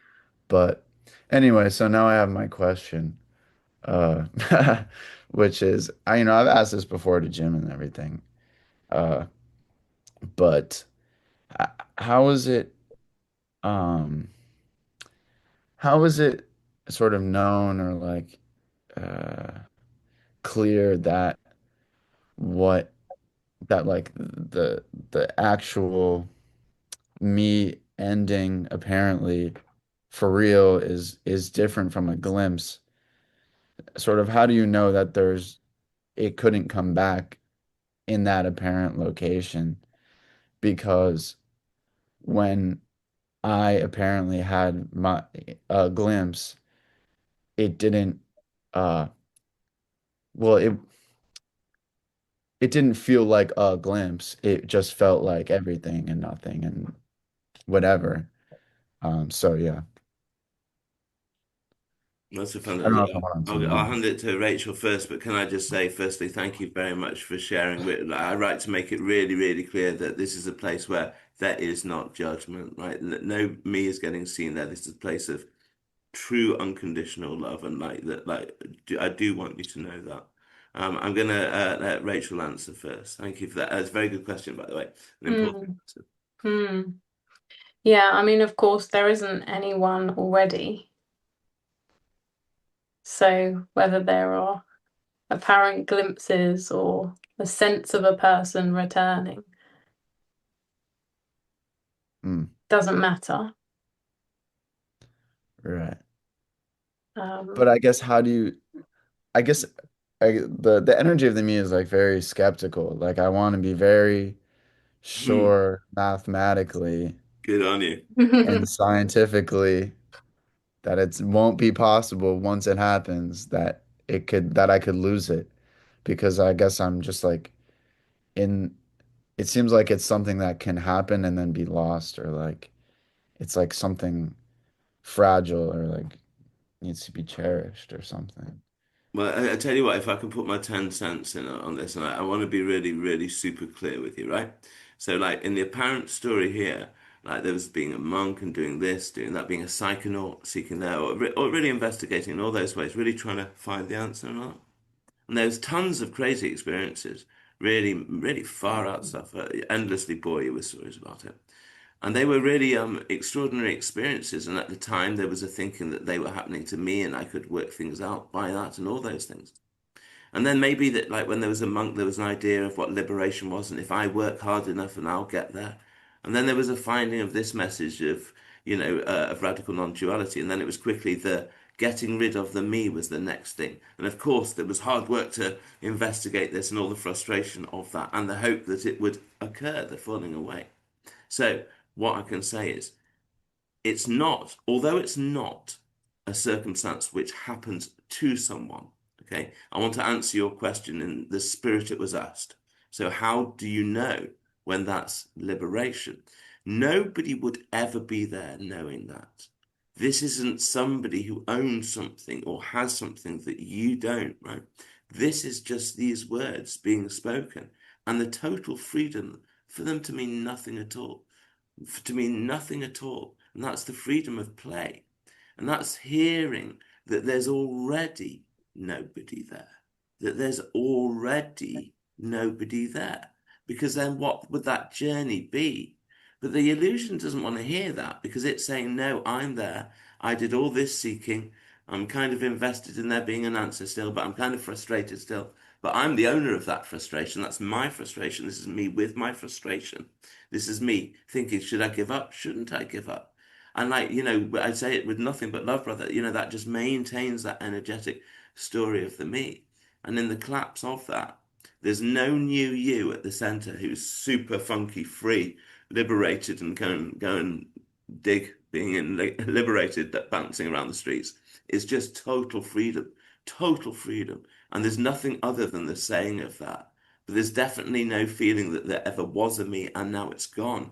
But anyway, so now I have my question, uh, which is I've asked this before to Jim and everything. Uh, but h- how is it um how is it sort of known or like uh clear that what that like the actual me ending apparently for real is different from a glimpse. Sort of how do you know that it couldn't come back in that apparent location? Because when I apparently had my a glimpse, it didn't uh well it didn't feel like a glimpse. It just felt like everything and nothing and whatever. So yeah. That's a I don't know fun. if I went on too I'll long. hand it to Rachel first, but can I just say, firstly, thank you very much for sharing. I like to make it really, really clear that this is a place where there is not judgment, right? No me is getting seen there. This is a place of true unconditional love, and like that, I do want you to know that. I'm gonna let Rachel answer first. Thank you for that. That's a very good question, by the way, an important Mm, answer. mm. Yeah, I mean, of course, there isn't anyone already. So whether there are apparent glimpses or a sense of a person returning, Hmm. doesn't matter. Right. But Um, I guess how do you I guess the energy of the me is like very skeptical. Like I want to be very Hmm. sure mathematically Good on you. and scientifically that it won't be possible once it happens that I could lose it because I guess I'm just like in it seems like it's something that can happen and then be lost or like it's like something fragile or like needs to be cherished or something. Well, I tell you what, if I can put my 10 cents in on this, and I want to be really, really super clear with you, right? So, like in the apparent story here, like there was being a monk and doing this, doing that, being a psychonaut, seeking there, or really investigating in all those ways, really trying to find the answer and all. And there's tons of crazy experiences, really, really far out stuff. Endlessly bore you with stories about it. And they were really extraordinary experiences. And at the time, there was a thinking that they were happening to me and I could work things out by that and all those things. And then maybe that, like when there was a monk, there was an idea of what liberation was, and if I work hard enough, and I'll get there. And then there was a finding of this message of, of radical non-duality, and then it was quickly the getting rid of the me was the next thing. And of course, there was hard work to investigate this and all the frustration of that, and the hope that it would occur, the falling away. So what I can say is it's not, although it's not a circumstance which happens to someone, okay? I want to answer your question in the spirit it was asked. So, how do you know when that's liberation? Nobody would ever be there knowing that. This isn't somebody who owns something or has something that you don't, right? This is just these words being spoken and the total freedom for them to mean nothing at all, to mean nothing at all. And that's the freedom of play. And that's hearing that there's already nobody there, that there's already nobody there. Because then what would that journey be? But the illusion doesn't want to hear that because it's saying, no, I'm there. I did all this seeking. I'm kind of invested in there being an answer still, but I'm kind of frustrated still. But I'm the owner of that frustration. That's my frustration. This is me with my frustration. This is me thinking, should I give up? Shouldn't I give up? And like, I say it with nothing but love, brother, that just maintains that energetic story of the me. And in the collapse of that, there's no new you at the center who's super funky, free, liberated, and go and dig being liberated, bouncing around the streets. It's just total freedom, total freedom. And there's nothing other than the saying of that. But there's definitely no feeling that there ever was a me and now it's gone.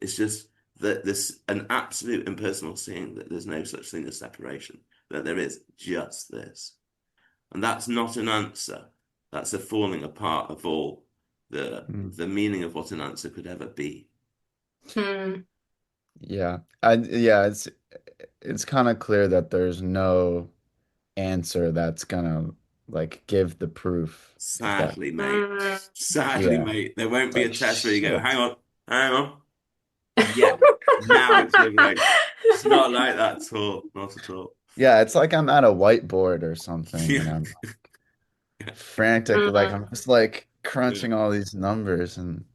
It's just that there's an absolute impersonal seeing that there's no such thing as separation, that there is just this. And that's not an answer. That's a falling apart of all the Mm. the meaning of what an answer could ever be. hmm. Yeah. Yeah, it's kind of clear that there's no answer that's gonna like give the proof if that Sadly, mate. Mm. Sadly, yeah. mate. There won't It's be a like test where you go, shit. hang on. Yeah. Now it's liberation. It's not like that at all. Not at all. Yeah, it's like I'm at a whiteboard or something Yeah. and I'm frantic like Mm. I'm just like Yeah. crunching all these numbers and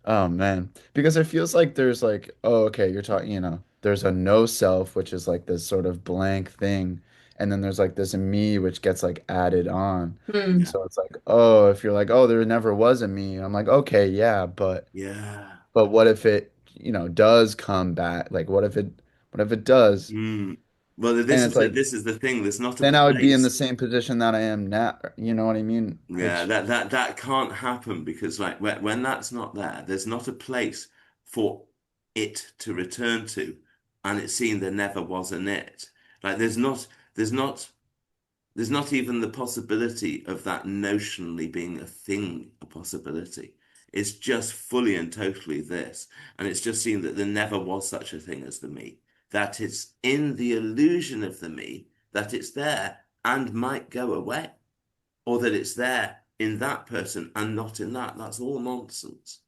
oh man, because it feels like there's like, oh, okay, you're talking, there's a no self, which is like this sort of blank thing, and then there's like this me, which gets like added on. Mm. Yeah. So it's like, oh, if you're like, oh, there never was a me, I'm like, okay, yeah, Yeah. but what if it, does come back? Like, what if it does? Mm. Well, And it's like, this is the thing. There's not a then I would be in the place. same position that I am now. You know what I mean? Yeah, Which, that can't happen because like when that's not there, there's not a place for it to return to, and it's seen there never was an it. Like there's not there's not even the possibility of that notionally being a thing, a possibility. It's just fully and totally this, and it's just seen that there never was such a thing as the me. That it's in the illusion of the me that it's there and might go away or that it's there in that person and not in that. That's all nonsense.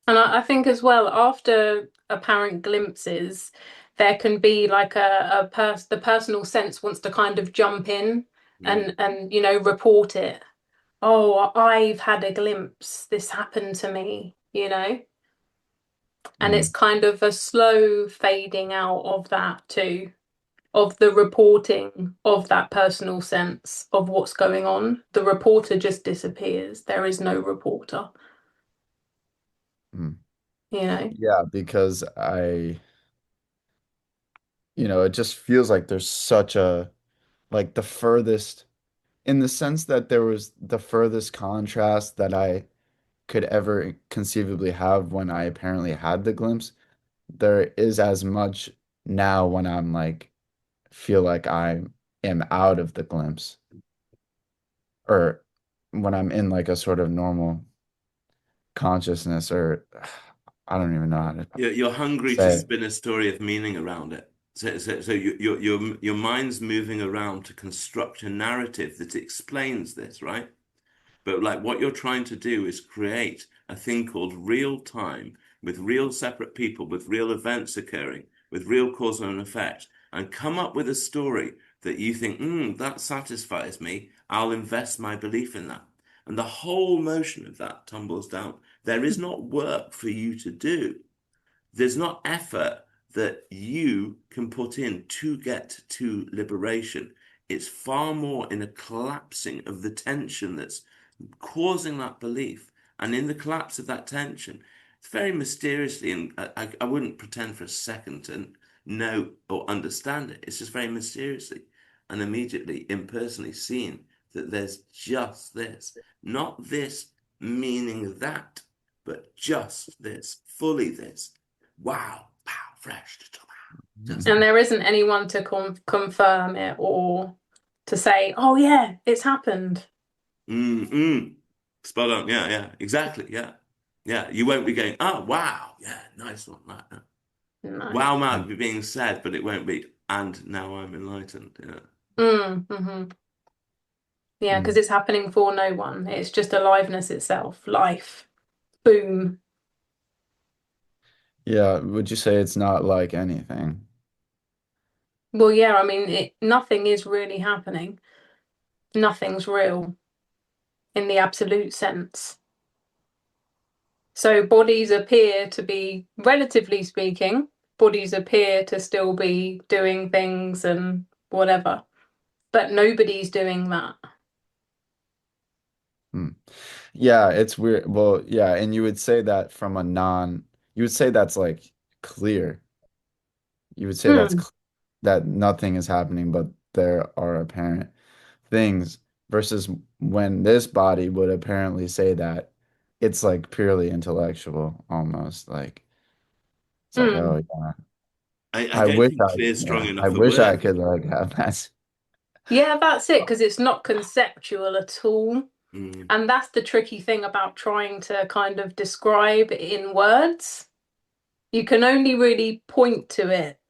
And I think as well, after apparent glimpses, there can be like the personal sense wants to kind of jump in Mm. and report it. Oh, I've had a glimpse. This happened to me. And it's kind of a slow fading out of that too, of the reporting of that personal sense of what's going on. The reporter just disappears. There is no reporter, Mm. you know? Yeah, because it just feels like there's such a, like the furthest, in the sense that there was the furthest contrast that I could ever conceivably have when I apparently had the glimpse. There is as much now when I'm like, feel like I am out of the glimpse, or when I'm in like a sort of normal consciousness, or I don't even know how to You're hungry to say it. spin a story of meaning around it. So your mind's moving around to construct a narrative that explains this, right? But like what you're trying to do is create a thing called real time with real separate people, with real events occurring, with real cause and effect, and come up with a story that you think, that satisfies me. I'll invest my belief in that. And the whole motion of that tumbles down. There is not work for you to do. There's not effort that you can put in to get to liberation. It's far more in a collapsing of the tension that's causing that belief. And in the collapse of that tension, it's very mysteriously, and I wouldn't pretend for a second to know or understand it. It's just very mysteriously and immediately, impersonally seen that there's just this, not this meaning that, but just this, fully this. Wow, wow, fresh. Just And there isn't anyone to confirm it or to say, oh, yeah, it's happened. mm Spot on. Yeah, yeah, exactly. Yeah. Yeah. You won't be going, oh, wow. Yeah, nice one. No. Wow might be being said, but it won't be. And now I'm enlightened. Yeah. Mm-hmm. Yeah, because it's happening for no one. It's just aliveness itself, life. Boom. Yeah, would you say it's not like anything? Well, yeah, I mean, nothing is really happening. Nothing's real in the absolute sense. So bodies appear to be, relatively speaking, bodies appear to still be doing things and whatever, but nobody's doing that. Hmm. Yeah, it's weird. Well, yeah, and you would say that from a you would say that's like clear. You would say Hmm. that nothing is happening, but there are apparent things, versus when this body would apparently say that it's like purely intellectual, almost like it's like, Hmm. oh yeah, I I don't wish think clear is strong I enough a wish I word. could like have that. Yeah, that's it, because it's not conceptual at all. Mm. And that's the tricky thing about trying to kind of describe in words. You can only really point to it,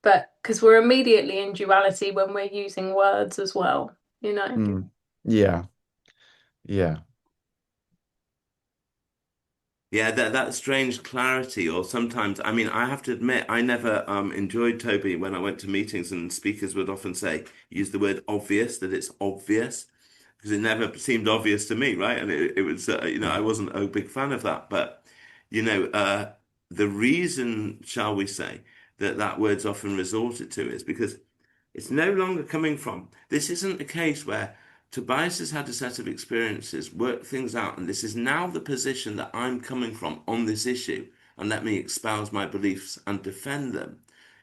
but because we're immediately in duality when we're using words as well, you know? Mm. Yeah, yeah. Yeah, that strange clarity, or sometimes, I mean, I have to admit, I never enjoyed Toby when I went to meetings, and speakers would often say, use the word obvious, that it's obvious, because it never seemed obvious to me, right? And it was, I wasn't a big fan of that. But, you know, the reason, shall we say, that that word's often resorted to is because it's no longer coming from. This isn't a case where Tobias has had a set of experiences, worked things out, and this is now the position that I'm coming from on this issue, and let me espouse my beliefs and defend them.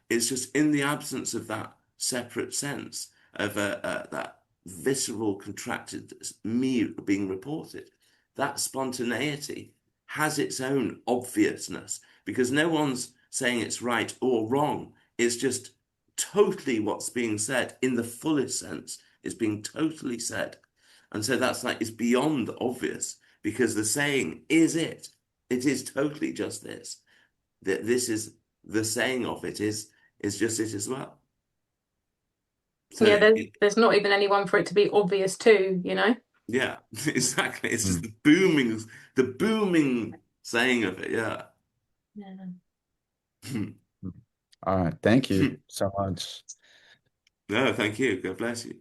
It's just in the absence of that separate sense of that visceral, contracted me being reported. That spontaneity has its own obviousness because no one's saying it's right or wrong. It's just totally what's being said in the fullest sense is being totally said. And so that's like it's beyond obvious because the saying is it. It is totally just this. That this is the saying of it is just it as well. So Yeah, there's not even anyone for it to be obvious to, you know? yeah, exactly. It's just Mm. the booming saying of it. Yeah. Yeah. All right, thank you so much. No, thank you. God bless you.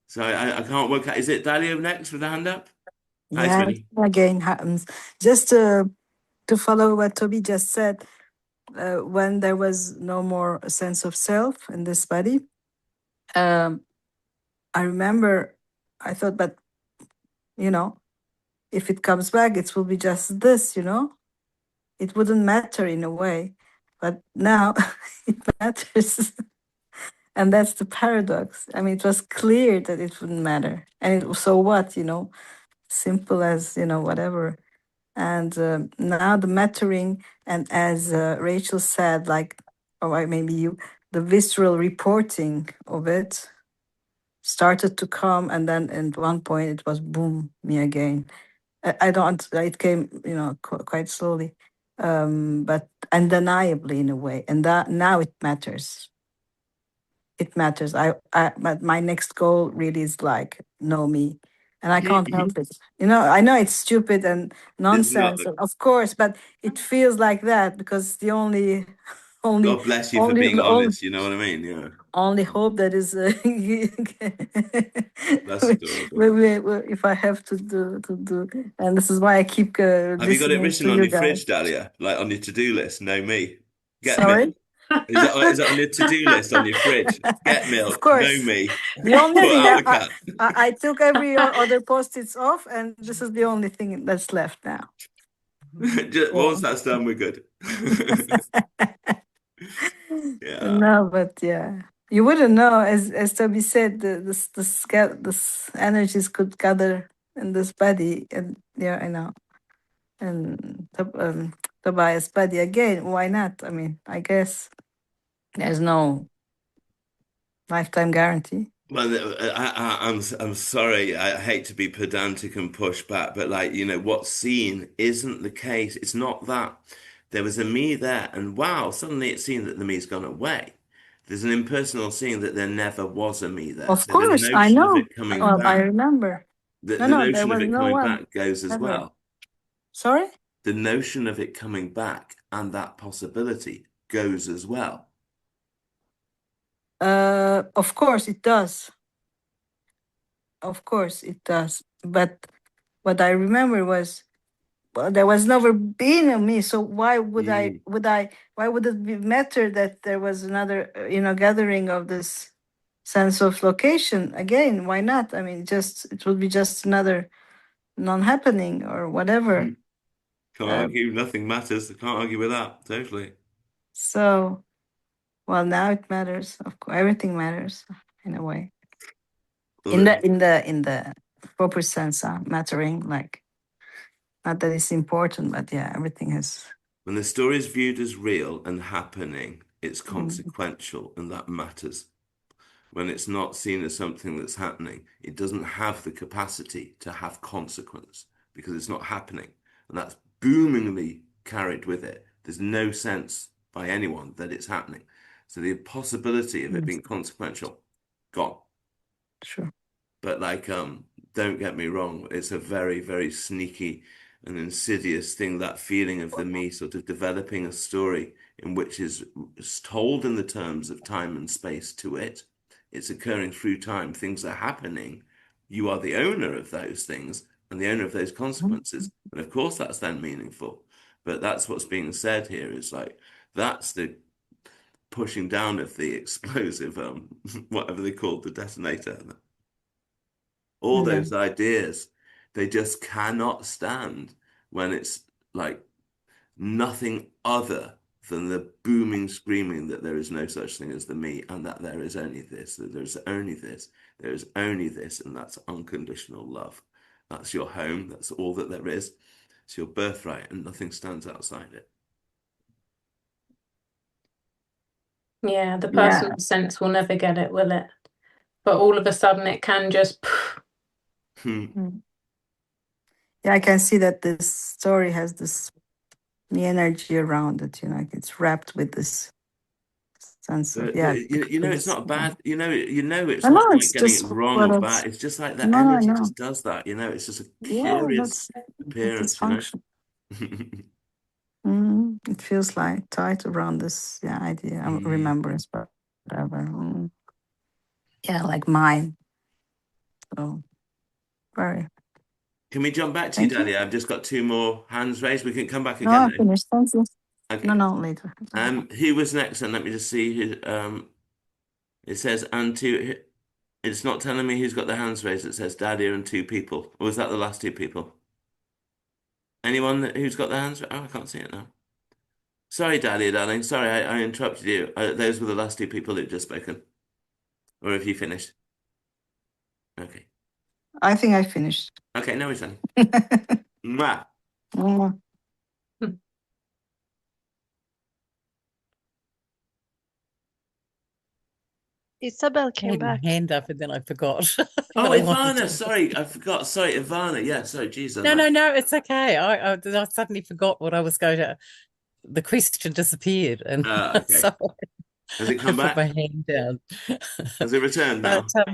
So I can't work out. Is it Dalio next with the hand up? Hi, Yeah, Swinny. again happens. Just to follow what Toby just said, when there was no more a sense of self in this body, I remember I thought, but if it comes back, it will be just this, it wouldn't matter in a way. But now it matters. And that's the paradox. I mean, it was clear that it wouldn't matter. And so what, simple as, whatever. And now the mattering, and as Rachel said, like, or maybe you, the visceral reporting of it started to come. And then at one point it was boom, me again. I don't, it came, quite slowly, but undeniably in a way. And that now it matters. It matters. But my next goal really is like, know me. And I can't help it. I know it's stupid and It's not. nonsense, of course, but it feels like that because the only, God bless you for being honest. You know what I mean? Yeah. only hope that is That's adorable. if I have to do, and this is why I keep Have you got it listening written to on you your guys. fridge, Dahlia? Like on your to-do list? Know me. Get Sorry. milk. Is it on your to-do list on your fridge? Get Of milk. Know course. me. The only Put thing out the cat. I took every other post-its off, and this is the only thing that's left now. Once that's done, we're good. Yeah. No, but yeah, you wouldn't know, as Toby said, this energies could gather in this body, and yeah, I know, and Tobias' body again. Why not? I mean, I guess there's no lifetime guarantee. Well, I'm sorry. I hate to be pedantic and push back, but like, what's seen isn't the case. It's not that there was a me there, and wow, suddenly it's seen that the me's gone away. There's an impersonal seeing that there never was a me there. Of So the course, I notion of know. it coming Well, I back, remember. the No, there notion of was it no coming one back goes as ever. well. Sorry? The notion of it coming back and that possibility goes as well. Of course it does. Of course it does. But what I remember was, well, there was never been a me. So why would why would it matter that there was another, gathering of this sense of location? Again, why not? I mean, it would be just another non-happening or whatever. Can't argue, nothing matters. I can't argue with that. Totally. So, well, now it matters. Of course, everything matters in a way. In the proper sense, mattering, like, not that it's important, but yeah, everything has. When the story is viewed as real and happening, it's consequential, and that matters. When it's not seen as something that's happening, it doesn't have the capacity to have consequence because it's not happening. And that's boomingly carried with it. There's no sense by anyone that it's happening. So the possibility of it being consequential, gone. Sure. But like, don't get me wrong, it's a very, very sneaky and insidious thing, that feeling of the me sort of developing a story in which is told in the terms of time and space to it. It's occurring through time. Things are happening. You are the owner of those things and the owner of those consequences. And of course, that's then meaningful. But that's what's being said here is like, that's the pushing down of the explosive, whatever they called the detonator. All those ideas, they just cannot stand when it's like nothing other than the booming screaming that there is no such thing as the me, and that there is only this, that there's only this, there is only this, and that's unconditional love. That's your home, that's all that there is. It's your birthright, and nothing stands outside it. Yeah, the personal sense will never get it, will it? But all of a sudden it can just Yeah, I can see that this story has this the energy around it, it's wrapped with this sense of, it's not bad. It's I not know like it's getting just it wrong what or it's. bad. It's just like that No, I energy know. just does that. It's just a Yeah, curious that's appearance, function. It feels like tight around this idea, remembrance, whatever. Yeah, like mine. So very. Can we jump back to you, Thank you. Dahlia? I've just got two more hands raised. We can come back No, again I'm though. finished. Thank you. Okay. No, no, later. Who was next? And let me just see who. It says and two. It's not telling me who's got their hands raised. It says Dahlia and two people. Or was that the last two people? Anyone who's got their hands? Oh, I can't see it now. Sorry, Dahlia, darling. Sorry, I interrupted you. Those were the last two people who've just spoken. Or have you finished? Okay. I think I finished. Okay, no worries, honey. Mwah. Mm. Isabel I came had my back. hand up and then I forgot Oh, what I wanted Ivana. to. Sorry, I forgot. Sorry, Ivana. Yeah, sorry, Jesus. No, it's okay. I suddenly forgot what I was going to. The question disappeared, and Okay. so Has it I come put my back? hand down. Has it returned But now?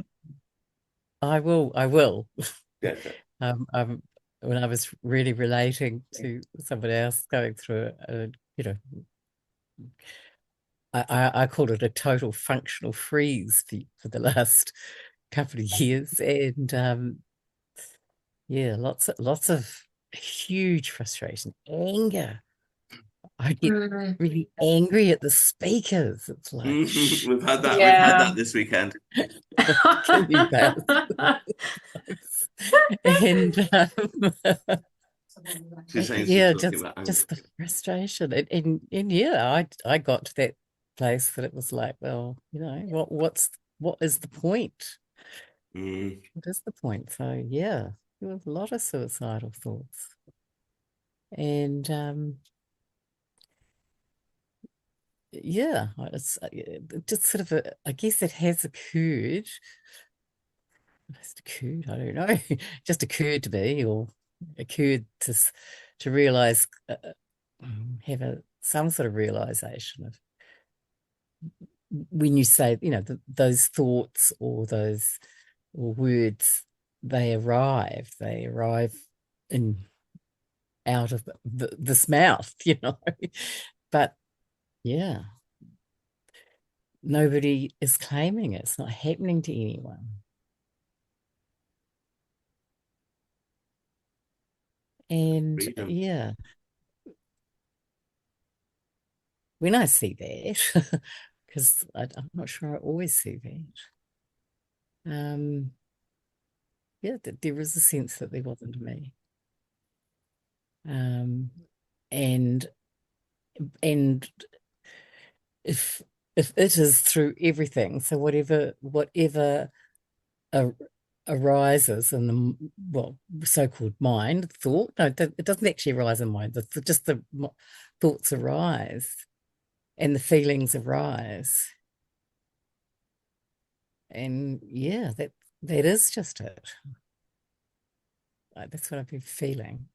I will. Yeah. When I was really relating to somebody else going through it, you know, I called it a total functional freeze for the last couple of years, and yeah, lots of huge frustration, anger. I get really angry at the speakers. It's like, We've had that. We've had Yeah. that this weekend. kill me, Beth. And She's saying she's yeah, talking about anger. just the frustration, and yeah, I got to that place that it was like, well, you know, what is the point? What is the point? So yeah, there was a lot of suicidal thoughts, and yeah, it's just sort of I guess it has occurred. Just occurred, I don't know, just occurred to me, or occurred to realize, have some sort of realization of when you say, you know, those thoughts or those or words, they arrive in out of this mouth, you know, but yeah, nobody is claiming it. It's not happening to anyone. And Freedom. yeah, when I see that, because I'm not sure I always see that, yeah, there is a sense that there wasn't me. And if it is through everything, so whatever arises in the so-called mind, thought, no, it doesn't actually arise in mind. Just the thoughts arise and the feelings arise, and yeah, that is just it. That's what I've been feeling.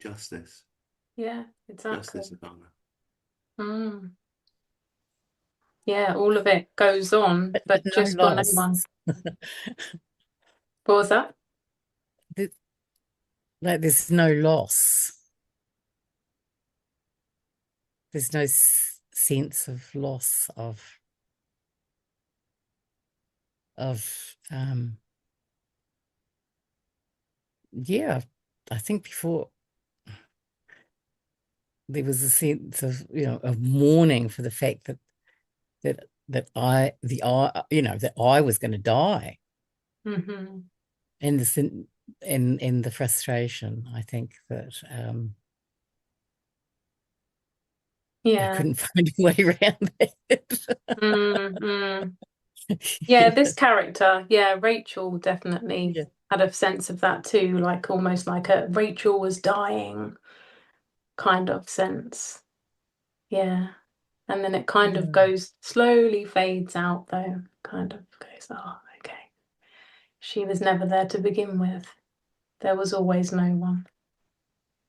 Justice. Yeah, exactly. Justice, Ivana. Yeah, all of it goes on, but no just for no loss. one. What was that? Like there's no loss. There's no sense of loss yeah, I think before there was a sense of, you know, of mourning for the fact that I was going to die, Mm-hmm. and the frustration. I think that I Yeah. couldn't find a way around that. Yeah, this character, Rachel definitely Yeah. had a sense of that too, like almost like a Rachel was dying kind of sense. Yeah. And then it kind of goes slowly fades out though, kind of goes, oh, okay. She was never there to begin with. There was always no one.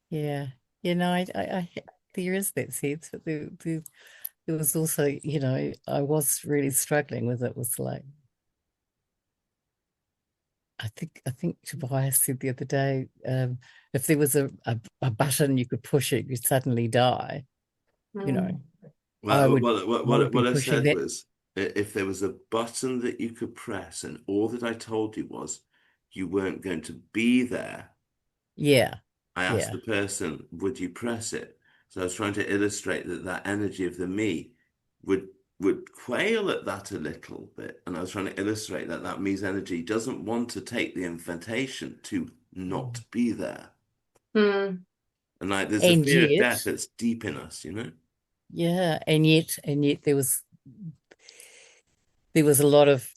Yeah, you know, I there is that sense, but there was also, you know, I was really struggling with it. Was like, I think Tobias said the other day, if there was a button you could push it, you'd suddenly die. You know, I Well, would what be I pushing said that. was, if there was a button that you could press, and all that I told you was, you weren't going to be there, Yeah. I asked Yeah. the person, would you press it? So I was trying to illustrate that that energy of the me would quail at that a little bit. And I was trying to illustrate that that me's energy doesn't want to take the invitation to not be there. Mm. And like there's a And fear of yet, death that's deep in us, you know? yeah, and yet there was a lot of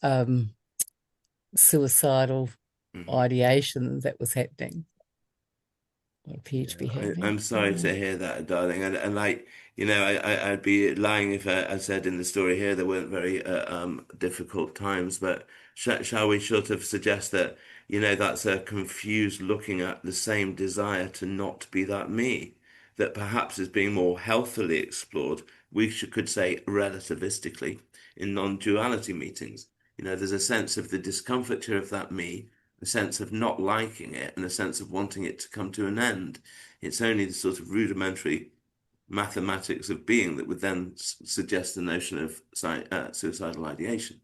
suicidal Mhm. ideation that was happening, or appeared to be happening. I'm sorry to hear that, darling. And like, you know, I'd be lying if I said in the story here there weren't very difficult times. But shall we sort of suggest that, you know, that's a confused looking at the same desire to not be that me, that perhaps is being more healthily explored. Could say relativistically in non-duality meetings. You know, there's a sense of the discomfiture of that me, a sense of not liking it, and a sense of wanting it to come to an end. It's only the sort of rudimentary mathematics of being that would then suggest the notion of suicidal ideation.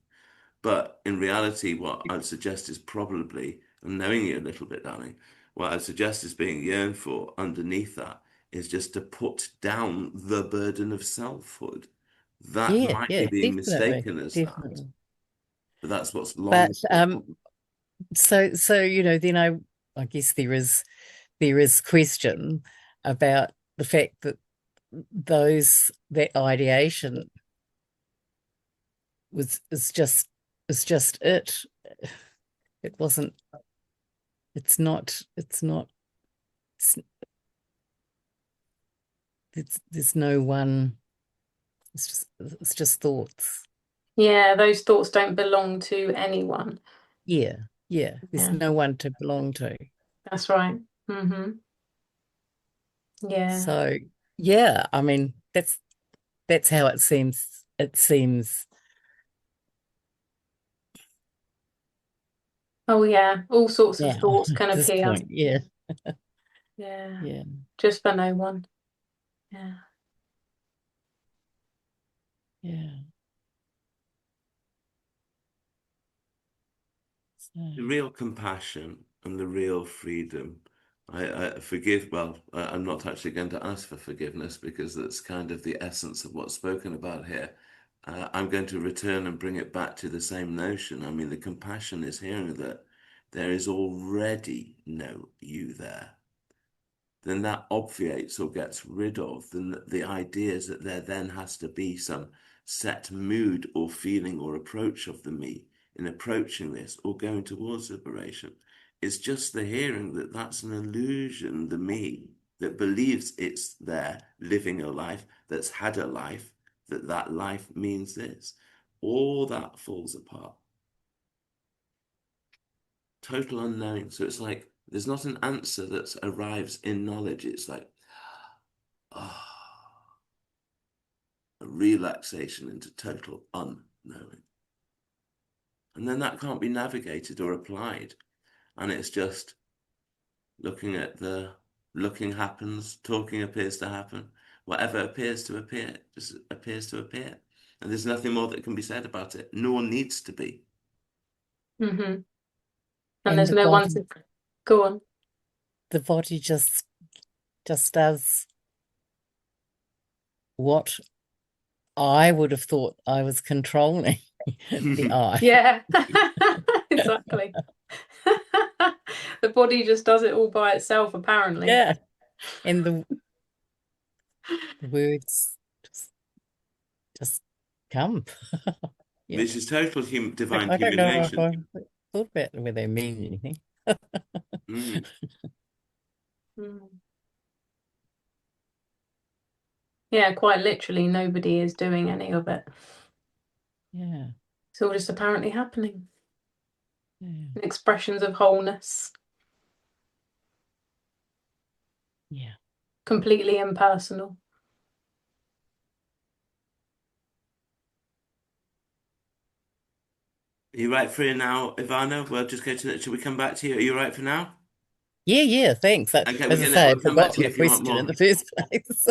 But in reality, what I'd suggest is probably, and knowing you a little bit, darling, what I'd suggest is being yearned for underneath that is just to put down the burden of selfhood. That Yeah, might be yeah, being definitely, mistaken as that, definitely. but that's what's But longed for. so you know, then I guess there is question about the fact that that ideation is just it. It wasn't. It's not. It's not. There's no one. It's just thoughts. Yeah, those thoughts don't belong to anyone. Yeah, yeah. There's Yeah, no one to belong to. that's right. Mm-hmm. Yeah. So yeah, I mean that's how it seems. It seems. Oh yeah, all sorts of Now thoughts at can this appear. point. Yeah, Yeah, yeah, just for no one. Yeah. yeah. So, The real compassion and the real freedom. I forgive, well, I'm not actually going to ask for forgiveness because that's kind of the essence of what's spoken about here. I'm going to return and bring it back to the same notion. I mean, the compassion is hearing that there is already no you there. Then that obviates or gets rid of the ideas that there then has to be some set mood or feeling or approach of the me in approaching this or going towards liberation. It's just the hearing that that's an illusion, the me that believes it's there living a life, that's had a life, that that life means this. All that falls apart. Total unknowing. So it's like there's not an answer that arrives in knowledge. It's like, ah, a relaxation into total unknowing. And then that can't be navigated or applied. And it's just looking at looking happens, talking appears to happen. Whatever appears to appear just appears to appear. And there's nothing more that can be said about it, nor needs to be. Mm-hmm. And and there's no one to go on. the body just does what I would have thought I was controlling. The eye. Yeah, exactly. The body just does it all by itself, apparently. Yeah. And the words just come. Yeah. This is total divine I don't know if humiliation. I thought about whether they mean anything. Mm. Mm. Yeah, quite literally, nobody is doing any of it. Yeah. It's all just apparently happening. Yeah. Expressions of wholeness, Yeah. completely impersonal. Are you right for now, Ivana? We'll just go to that. Should we come back to you? Are you right for now? Yeah, thanks. Okay, As I say, I we'll come back forgot to you the if you want question in more. the first place.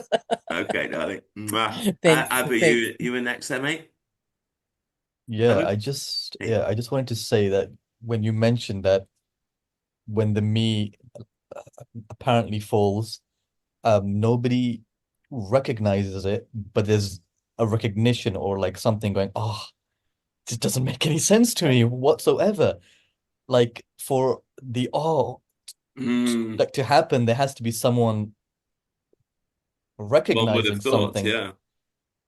Okay, darling. Mwah. Thanks. Abby, Thanks. you were next there, mate? Yeah, Hello? I just wanted to say that when you mentioned that when the me apparently falls, nobody recognizes it, but there's a recognition or like something going, oh, this doesn't make any sense to me whatsoever. Like for the Mm, like to happen, there has to be someone one would recognizing have thought, something, yeah. You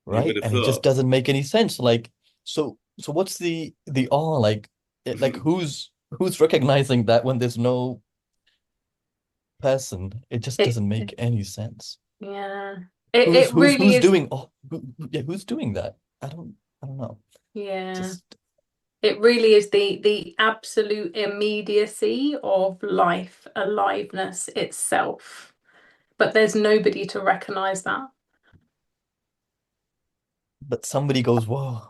would right? have And it just thought. doesn't make any sense. Like, so what's the awe? Like, like who's recognizing that when there's no person? It just It, doesn't make any sense. yeah. It really Who's is. doing yeah, who's doing that? I don't know. Yeah. Just It really is the absolute immediacy of life, aliveness itself. But there's nobody to recognize that. but somebody goes, whoa.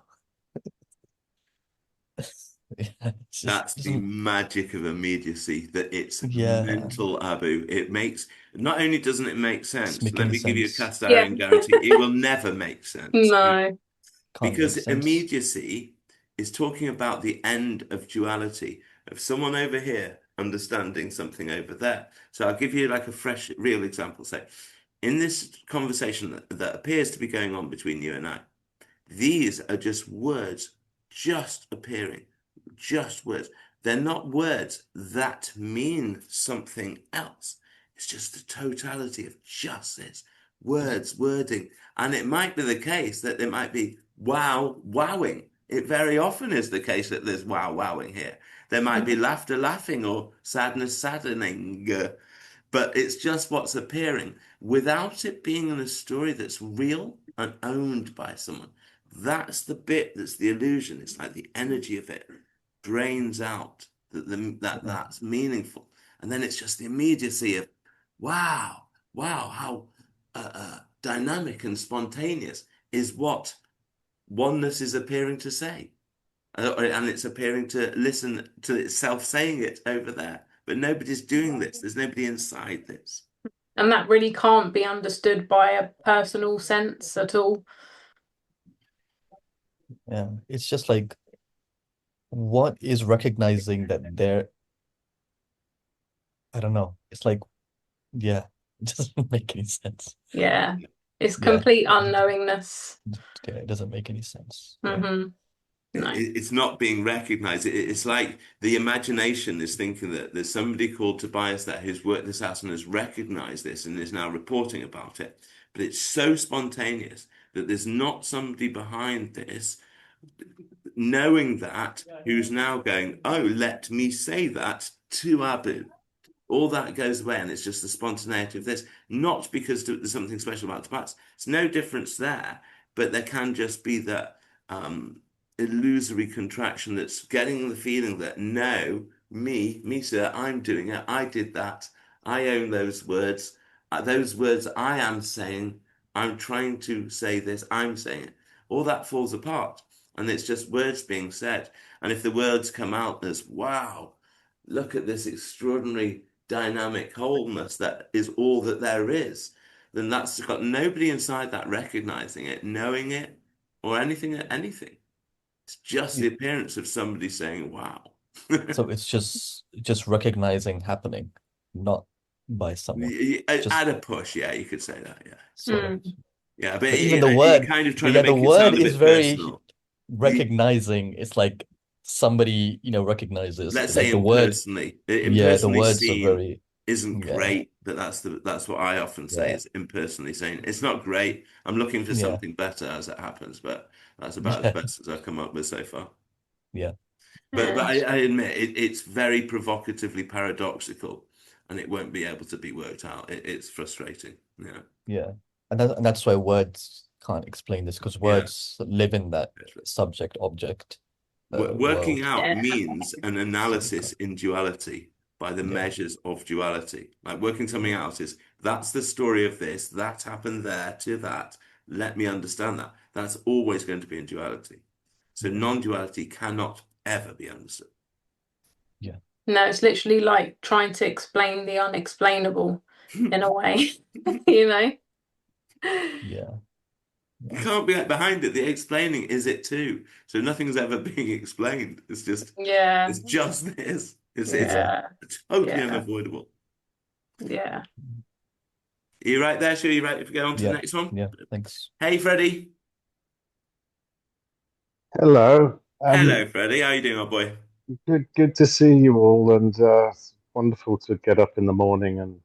Yeah, it's just That's the doesn't magic of immediacy, that it's yeah, mental, Abu. It makes, not only doesn't it make doesn't sense, make let any me give you a sense. cast Yeah. iron guarantee, it will never make sense. No. Can't Because make sense. immediacy is talking about the end of duality, of someone over here understanding something over there. So I'll give you like a fresh, real example. Say, in this conversation that appears to be going on between you and I, these are just words just appearing, just words. They're not words that mean something else. It's just the totality of just this words, wording. And it might be the case that there might be wow, wowing. It very often is the case that there's wow, wowing here. There might be laughter, laughing, or sadness, saddening. But it's just what's appearing without it being in a story that's real and owned by someone. That's the bit that's the illusion. It's like the energy of it drains out, that's meaningful. And then it's just the immediacy of wow, wow, how dynamic and spontaneous is what oneness is appearing to say. And it's appearing to listen to itself saying it over there. But nobody's doing this. There's nobody inside this. And that really can't be understood by a personal sense at all. Yeah. It's just like what is recognizing that there, I don't know. It's like, yeah, it doesn't make any sense. Yeah. It's Yeah. complete unknowingness. Yeah, it doesn't make any sense. Yeah. Mm-hmm. No. It's not being recognized. It's like the imagination is thinking that there's somebody called Tobias there who's worked this out and has recognized this and is now reporting about it. But it's so spontaneous that there's not somebody behind this knowing that who's now going, oh, let me say that to Abu. All that goes away, and it's just the spontaneity of this. Not because there's something special about Tobias. It's no difference there, but there can just be that illusory contraction that's getting the feeling that no, me, sir, I'm doing it. I did that. I own those words. Those words I am saying. I'm trying to say this. I'm saying it. All that falls apart, and it's just words being said. And if the words come out as wow, look at this extraordinary dynamic wholeness that is all that there is, then that's got nobody inside that recognizing it, knowing it, or anything. It's just the Yeah. appearance of somebody saying, wow. So it's just recognizing happening, not by someone. Just At a push, yeah, you could say that, yeah. sort of. Mm. Yeah, but But even the you're word, kind of but trying to yeah, the make it word sound a is bit very personal. recognizing. It's like somebody, recognizes. Let's say Like the word, impersonally. yeah, the Impersonally words are seen very, isn't yeah, great, but that's what I often say yeah, is impersonally saying it's not great. I'm looking for yeah, something better as it happens, but that's about as yeah, best as I've come up with so far. yeah, But Yeah. I admit it's very provocatively paradoxical, and it won't be able to be worked out. It's frustrating. Yeah, yeah. And that's why words can't explain this because yeah. words live in that subject object Working world. out Yeah. means an So you analysis can't, in duality by the yeah, measures of duality. Like working something yeah, out is that's the story of this, that happened there to that. Let me understand that. That's always going to be in duality. So yeah, non-duality cannot ever be understood. yeah, No, it's literally like trying to explain the unexplainable in a way, you know? yeah, You yeah, can't be behind it. The explaining is it too. So nothing's ever being explained. It's Yeah. just this. It's Yeah. Yeah. totally Yeah. unavoidable. Yeah. Are you right there? Sure, you ready to go on to the Yeah. next one? Yeah. Thanks. Hey, Freddie. Hello. Hello, Freddie. How you doing, my boy? Good to see you all, and it's wonderful to get up in the morning and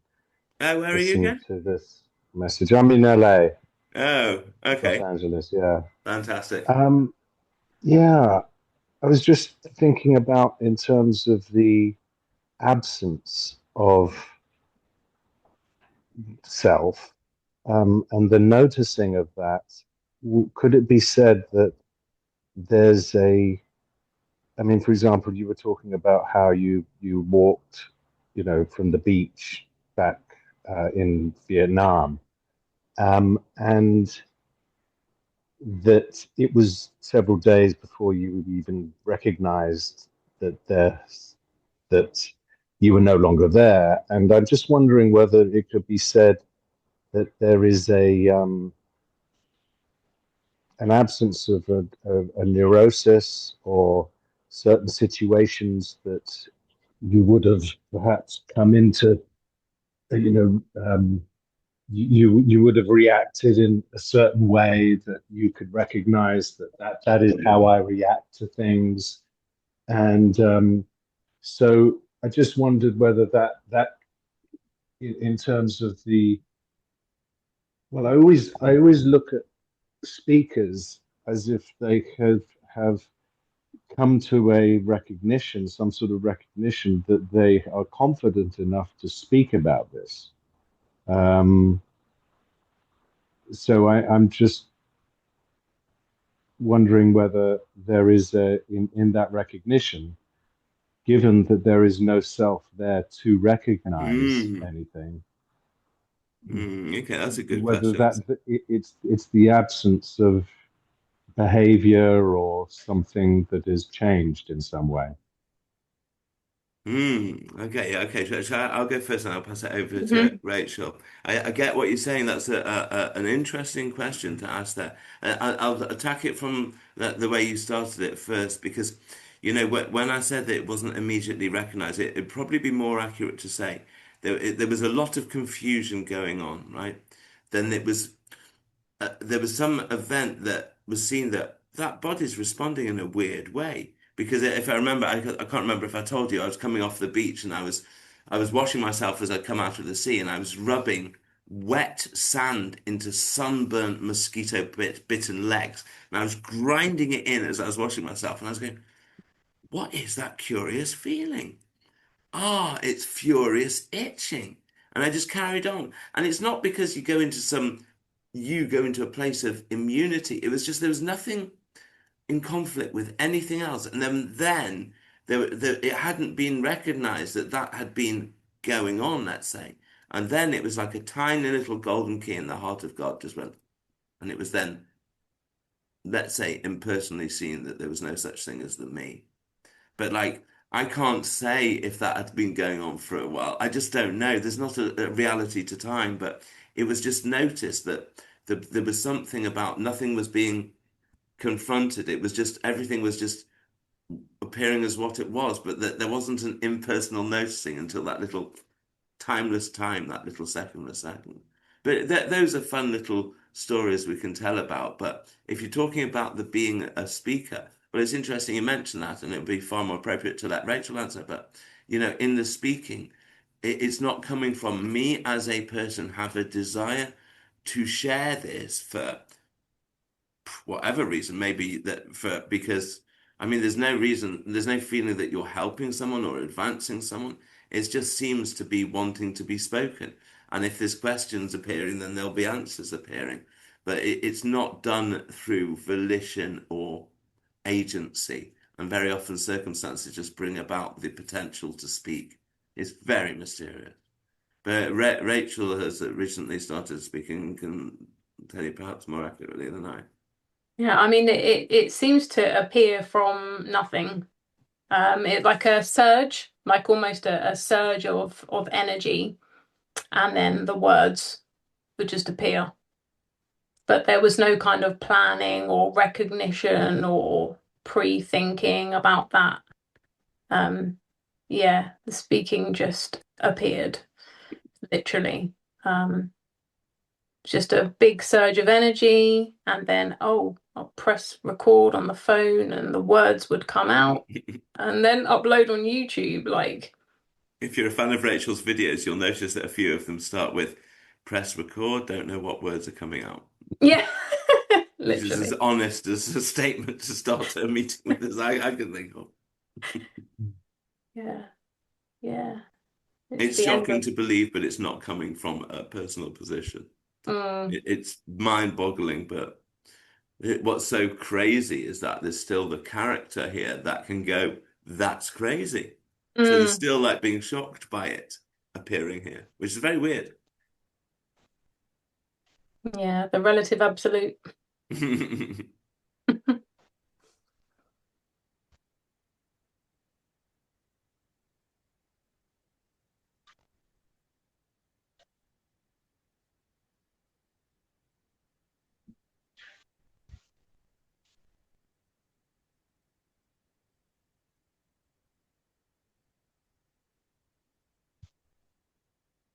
Where are you listen again? to this message. I'm in LA, Oh, Los okay. Angeles. Yeah. Fantastic. Um, yeah. I was just thinking about in terms of the absence of self, and the noticing of that. Could it be said that there's a I mean, for example, you were talking about how you walked, from the beach back in Vietnam, and that it was several days before you even recognized that you were no longer there. And I'm just wondering whether it could be said that there is a an absence of a neurosis or certain situations that you would have perhaps come into, you know, you would have reacted in a certain way that you could recognize that is how I react to things, and so I just wondered whether that in terms of the well, I always look at speakers as if they have come to a recognition, some sort of recognition that they are confident enough to speak about this. Um, so I'm just wondering whether there is in that recognition, given that there is no self there to recognize Mm, anything, okay, that's a good whether question. it's the absence of behavior or something that has changed in some way. Okay, yeah, okay. So I'll go first and I'll pass it over to Hmm. Rachel. I get what you're saying. That's an interesting question to ask there. I'll attack it from the way you started it first because, when I said that it wasn't immediately recognized, it'd probably be more accurate to say there was a lot of confusion going on, right? Then there was some event that was seen that body's responding in a weird way. Because if I remember, I can't remember if I told you, I was coming off the beach and I was washing myself as I come out of the sea and I was rubbing wet sand into sunburnt mosquito bitten legs. And I was grinding it in as I was washing myself and I was going, what is that curious feeling? Ah, it's furious itching. And I just carried on. And it's not because you go into a place of immunity. It was just there was nothing in conflict with anything else. And then it hadn't been recognized that had been going on, let's say. And then it was like a tiny little golden key in the heart of God just went. And it was then, let's say, impersonally seen that there was no such thing as the me. But like, I can't say if that had been going on for a while. I just don't know. There's not a reality to time, but it was just noticed that there was something about nothing was being confronted. It was just everything was just appearing as what it was, but that there wasn't an impersonal noticing until that little timeless time, that little secondless second. But those are fun little stories we can tell about. But if you're talking about the being a speaker, well, it's interesting you mentioned that, and it would be far more appropriate to let Rachel answer. But in the speaking, it's not coming from me as a person have a desire to share this for whatever reason, maybe that for because I mean, there's no reason, there's no feeling that you're helping someone or advancing someone. It just seems to be wanting to be spoken. And if there's questions appearing, then there'll be answers appearing. But it's not done through volition or agency. And very often circumstances just bring about the potential to speak. It's very mysterious. But Rachel has recently started speaking and can tell you perhaps more accurately than I. Yeah, I mean it seems to appear from nothing. It like a surge, like almost a surge of energy, and then the words would just appear. But there was no kind of planning or recognition or pre-thinking about that. Um, yeah, the speaking just appeared, literally. Just a big surge of energy, and then, oh, I'll press record on the phone and the words would come out and then upload on YouTube. Like, If you're a fan of Rachel's videos, you'll notice that a few of them start with press record, don't know what words are coming out. yeah, Which is as literally. honest as a statement to start a meeting with as I can think of. Yeah, yeah. It's The end shocking of. to believe, but it's not coming from a personal position. Mm, It's mind-boggling, but what's so crazy is that there's still the character here that can go, that's crazy. So there's mm, still like being shocked by it appearing here, which is very weird. yeah, the relative absolute.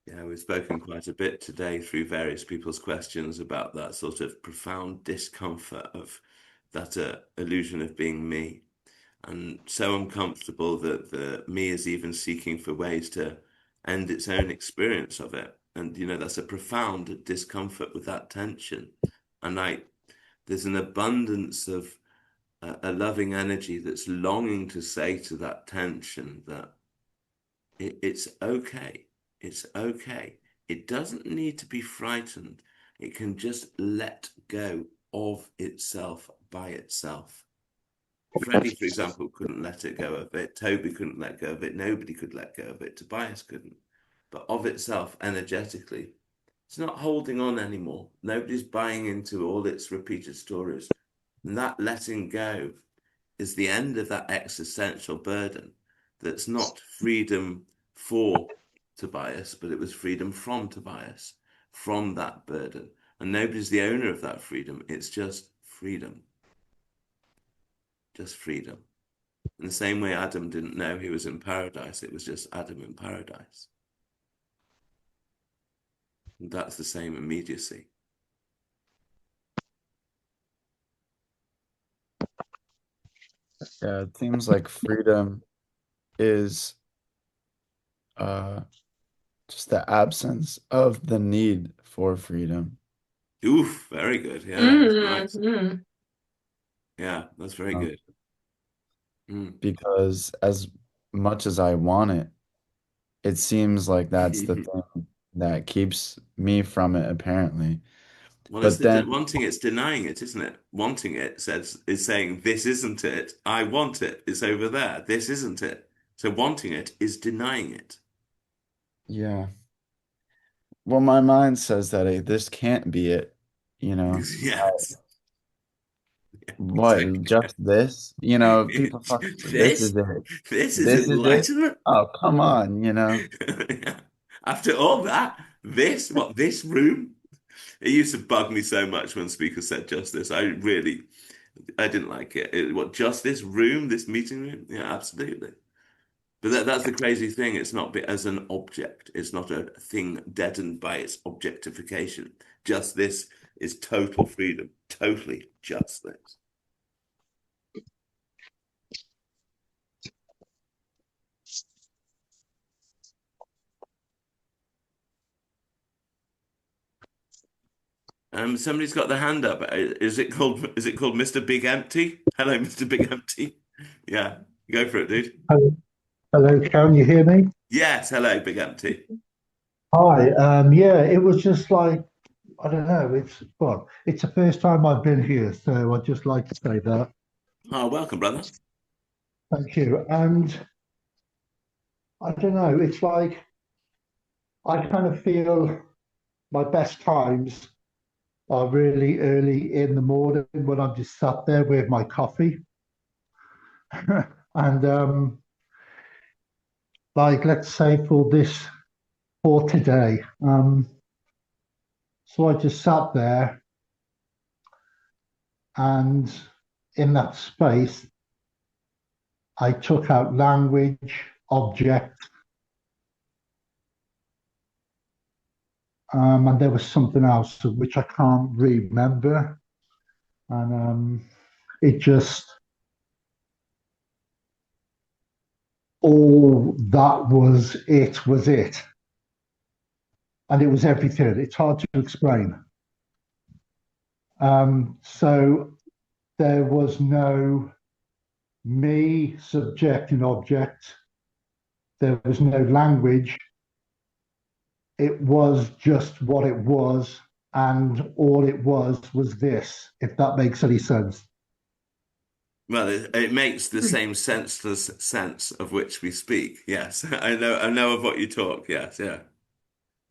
Yeah, we've spoken quite a bit today through various people's questions about that sort of profound discomfort of that illusion of being me, and so uncomfortable that the me is even seeking for ways to end its own experience of it. And that's a profound discomfort with that tension. And there's an abundance of a loving energy that's longing to say to that tension that it's okay. It's okay. It doesn't need to be frightened. It can just let go of itself by itself. Freddie, for example, couldn't let it go of it. Toby couldn't let go of it. Nobody could let go of it. Tobias couldn't. But of itself, energetically, it's not holding on anymore. Nobody's buying into all its repeated stories. And that letting go is the end of that existential burden that's not freedom for Tobias, but it was freedom from Tobias, from that burden. And nobody's the owner of that freedom. It's just freedom. Just freedom. In the same way Adam didn't know he was in paradise, it was just Adam in paradise. And that's the same immediacy. Yeah, it seems like freedom is just the absence of the need for freedom. Oof, very good. Yeah, that's Mm, nice. mm. Yeah, that's very Uh, good. Mm. because as much as I want it, it seems like that's the thing that keeps me from it, apparently. Well, it's But then, wanting it's denying it, isn't it? Wanting it is saying, this isn't it. I want it. It's over there. This isn't it. So wanting it is denying it. yeah, well, my mind says that hey, this can't be it, you know. Yes, What, exactly. just this? People talk, this This, is it. this is This is it. enlightenment. Oh, come on. After all that, this room? It used to bug me so much when speakers said just this. I didn't like it. Just this room, this meeting room? Yeah, absolutely. But that's the crazy thing. It's not as an object. It's not a thing deadened by its objectification. Just this is total freedom. Totally just this. Somebody's got their hand up. Is it called Mr. Big Empty? Hello, Mr. Big Empty. Yeah, go for it, dude. Hello, hello, can you hear me? Yes, hello, Big Empty. Hi. Yeah, it was just like I don't know. It's the first time I've been here, so I'd just like to say that. Oh, welcome, brother. Thank you. And I don't know. It's like I kind of feel my best times are really early in the morning when I'm just sat there with my coffee, and like let's say for today. So I just sat there, and in that space, I took out language, object. And there was something else which I can't remember. And it just, all that was it. And it was everything. It's hard to explain. So there was no me, subject and object. There was no language. It was just what it was, and all it was this, if that makes any sense. Well, it makes the same senseless sense of which we speak. Yes, I know of what you talk. Yes, yeah,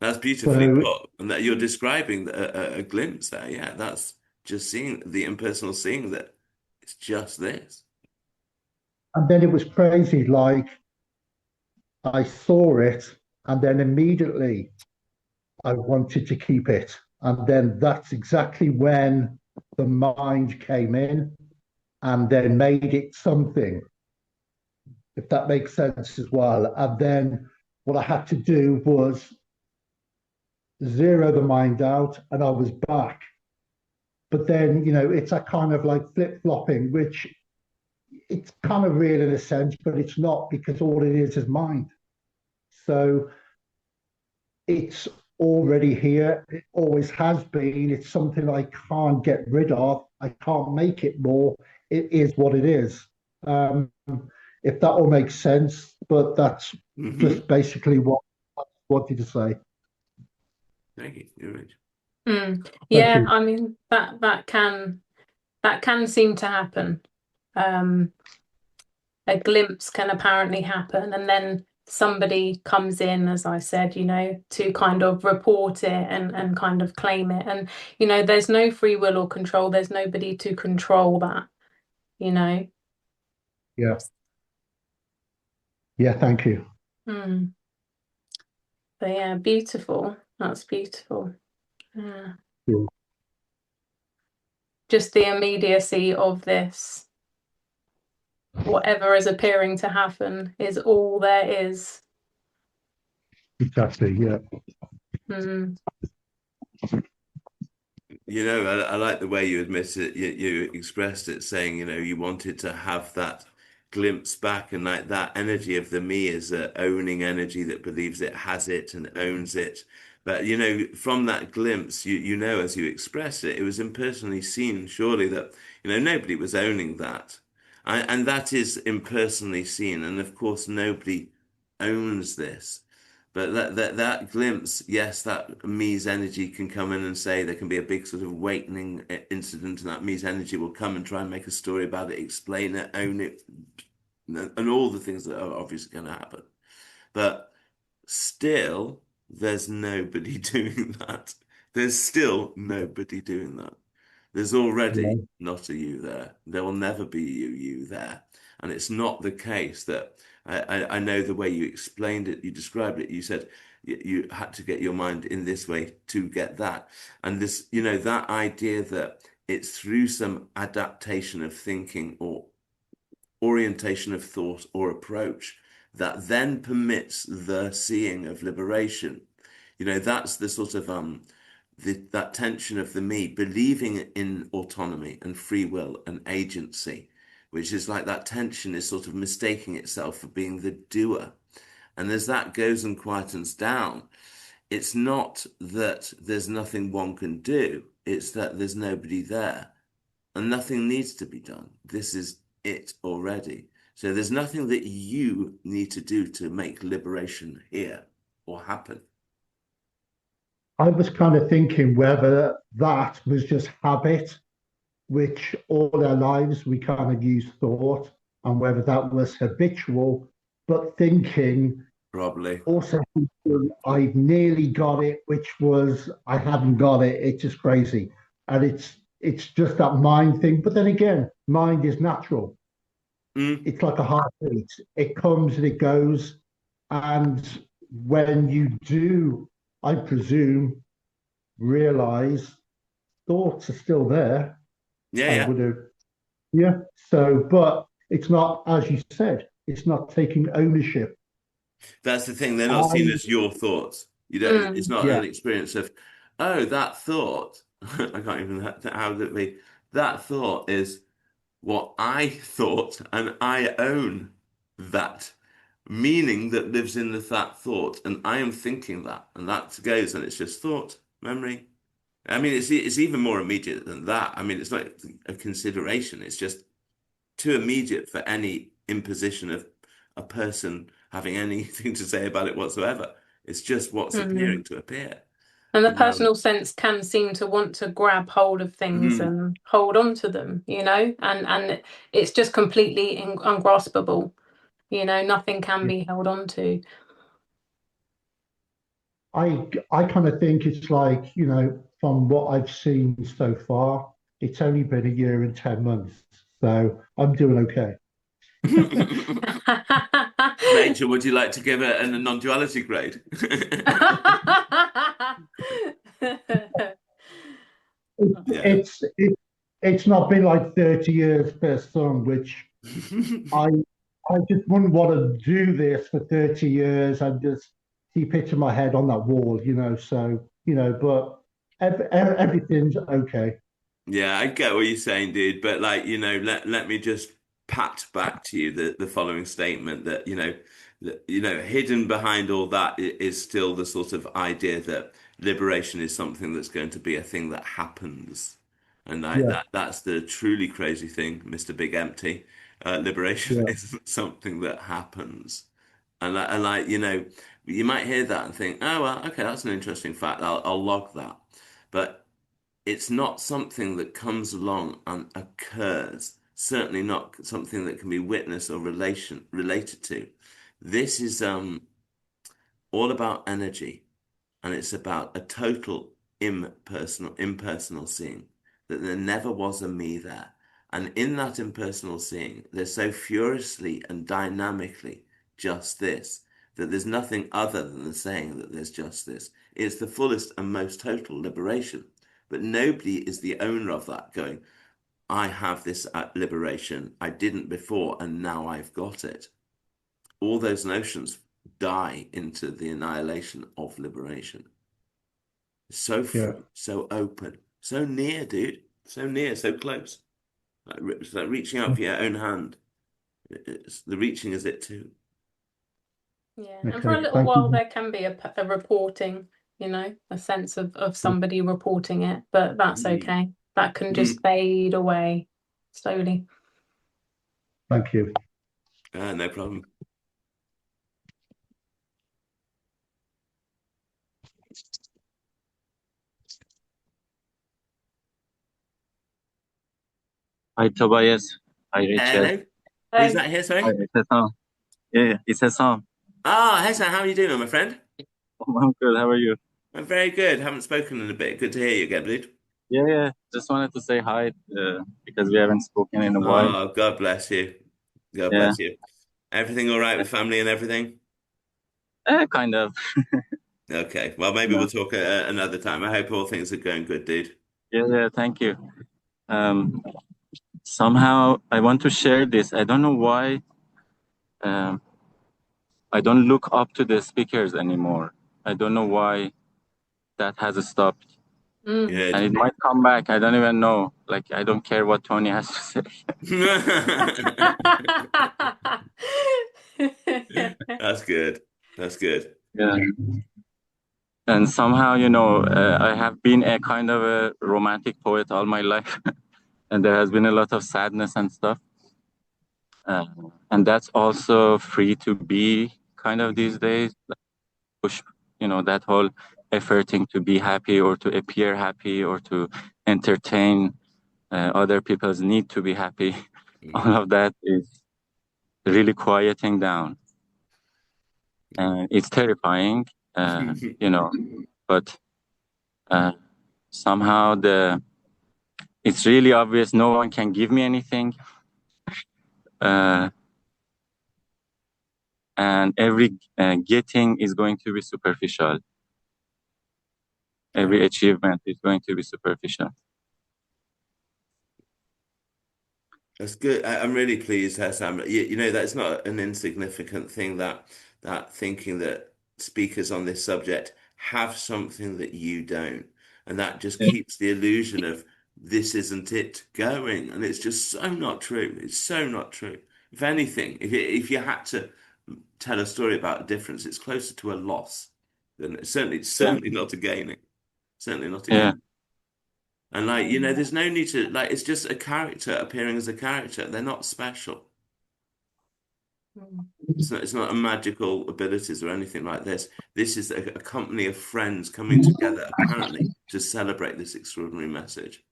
that's beautifully So, put, and that you're describing a glimpse there. Yeah, that's just seeing the impersonal seeing that it's just this. and then it was crazy, like I saw it, and then immediately I wanted to keep it. And then that's exactly when the mind came in and then made it something, if that makes sense as well. And then what I had to do was zero the mind out, and I was back. But then, it's a kind of like flip flopping, which it's kind of real in a sense, but it's not, because all it is mind. So it's already here. It always has been. It's something I can't get rid of. I can't make it more. It is what it is. If that all makes sense, but that's just basically what I wanted to say. Thank you. You're right. Thank Yeah, you. I mean that can seem to happen. A glimpse can apparently happen, and then somebody comes in, as I said, to kind of report it and kind of claim it. And, there's no free will or control. There's nobody to control that, Yeah. Yeah, thank you. Mm. But yeah, beautiful. That's beautiful. Yeah. Yeah. Just the immediacy of this. Whatever is appearing to happen is all there is. Exactly, yeah. Mm. I like the way you admit it, you expressed it, saying, you wanted to have that glimpse back, and like that energy of the me is a owning energy that believes it has it and owns it. But, from that glimpse, as you expressed it, it was impersonally seen, surely, that, nobody was owning that. And that is impersonally seen. And of course, nobody owns this. But that glimpse, yes, that me's energy can come in and say there can be a big sort of awakening incident, and that me's energy will come and try and make a story about it, explain it, own it, and all the things that are obviously going to happen. But still, there's nobody doing that. There's still nobody doing that. There's already Yeah. not a you there. There will never be you there. And it's not the case that I know the way you explained it, you described it, you said you had to get your mind in this way to get that. And this, that idea that it's through some adaptation of thinking or orientation of thought or approach that then permits the seeing of liberation. That's the sort of that tension of the me believing in autonomy and free will and agency, which is like that tension is sort of mistaking itself for being the doer. And as that goes and quietens down, it's not that there's nothing one can do, it's that there's nobody there and nothing needs to be done. This is it already. So there's nothing that you need to do to make liberation here or happen. I was kind of thinking whether that was just habit, which all our lives we kind of use thought, and whether that was habitual, but thinking Probably. also thinking I nearly got it, which was I haven't got it. It's just crazy. And it's just that mind thing. But then again, mind is natural. It's like a heartbeat. It comes and it goes. And when you do, I presume, realize thoughts are still there, I Yeah. would have, yeah. So, but it's not, as you said, it's not taking ownership That's the thing. They're not seen I as your thoughts. You don't. It's Mm. not yeah, an experience of, oh, that thought. I can't even. How would it be? That thought is what I thought, and I own that meaning that lives in that thought, and I am thinking that, and that goes, and it's just thought, memory. I mean, it's even more immediate than that. I mean, it's not a consideration. It's just too immediate for any imposition of a person having anything to say about it whatsoever. It's just what's appearing Mm. to appear. And the Um, personal sense can seem to want to grab hold of things mm, and hold on to them, and it's just completely ungraspable. Nothing can be held on to. I kind of think it's like, from what I've seen so far, it's only been a year and 10 months, so I'm doing okay. Rachel, would you like to give it a non-duality grade? Yeah. It's not been like 30 years per son, which I I just wouldn't want to do this for 30 years and just keep hitting my head on that wall, so, but everything's okay. Yeah, I get what you're saying, dude. But like, let me just pat back to you the following statement that, hidden behind all that is still the sort of idea that liberation is something that's going to be a thing that happens. And like Yeah, that's the truly crazy thing, Mr. Big Empty. Liberation yeah, isn't something that happens. And like, you might hear that and think, oh well, okay, that's an interesting fact. I'll log that. But it's not something that comes along and occurs. Certainly not something that can be witnessed or related to. This is all about energy, and it's about a total impersonal seeing. That there never was a me there, and in that impersonal seeing, there's so furiously and dynamically just this that there's nothing other than the saying that there's just this. It's the fullest and most total liberation. But nobody is the owner of that going, I have this liberation. I didn't before, and now I've got it. All those notions die into the annihilation of liberation. So yeah. free, so open, so near, dude. So near, so close. It's like reaching out for your own hand. The reaching is it too. Yeah, and for a Okay, little thank while you. there can be a reporting, a sense of somebody reporting it, but that's Mm. okay. That can just Mm. fade away slowly. Thank you. No problem. Hi Tobias. Hi Rachel. Hello. Who's Hey, that here, Hi, sorry? it's Hassan. Yeah, it's Hassan. Ah, hey, Sam, how are you doing, my friend? I'm good. How are you? I'm very good. Haven't spoken in a bit. Good to hear you again, dude. Yeah. Just wanted to say hi because we haven't spoken in a while. Oh, God bless you. God Yeah, bless you. Everything all right with family and everything? kind of. Okay. Well, maybe Yeah. we'll talk another time. I hope all things are going good, dude. Yeah. Thank you. Um, somehow I want to share this. I don't know why. Um, I don't look up to the speakers anymore. I don't know why that has stopped, and Good. it might come back. I don't even know. Like I don't care what Tony has to say. That's good. That's good. Yeah. And somehow, I have been a kind of a romantic poet all my life, and there has been a lot of sadness and stuff. Uh, and that's also free to be kind of these days. Like push, that whole efforting to be happy or to appear happy or to entertain other people's need to be happy. All Mhm. of that is really quieting down. And it's terrifying, but uh, somehow it's really obvious no one can give me anything, uh, and every getting is going to be superficial. Yeah. Every achievement is going to be superficial. That's good. I'm really pleased, Sam. You know, that's not an insignificant thing that that thinking that speakers on this subject have something that you don't. And that just Yeah. keeps the illusion of this isn't it going. And it's just so not true. It's so not true. If anything, if you had to tell a story about a difference, it's closer to a loss than it's Yeah. certainly not a gaining. Certainly not a Yeah. gain. And like, there's no need to like it's just a character appearing as a character. They're not special. It's not a magical abilities or anything like this. This is a company of friends coming together, apparently, to celebrate this extraordinary message.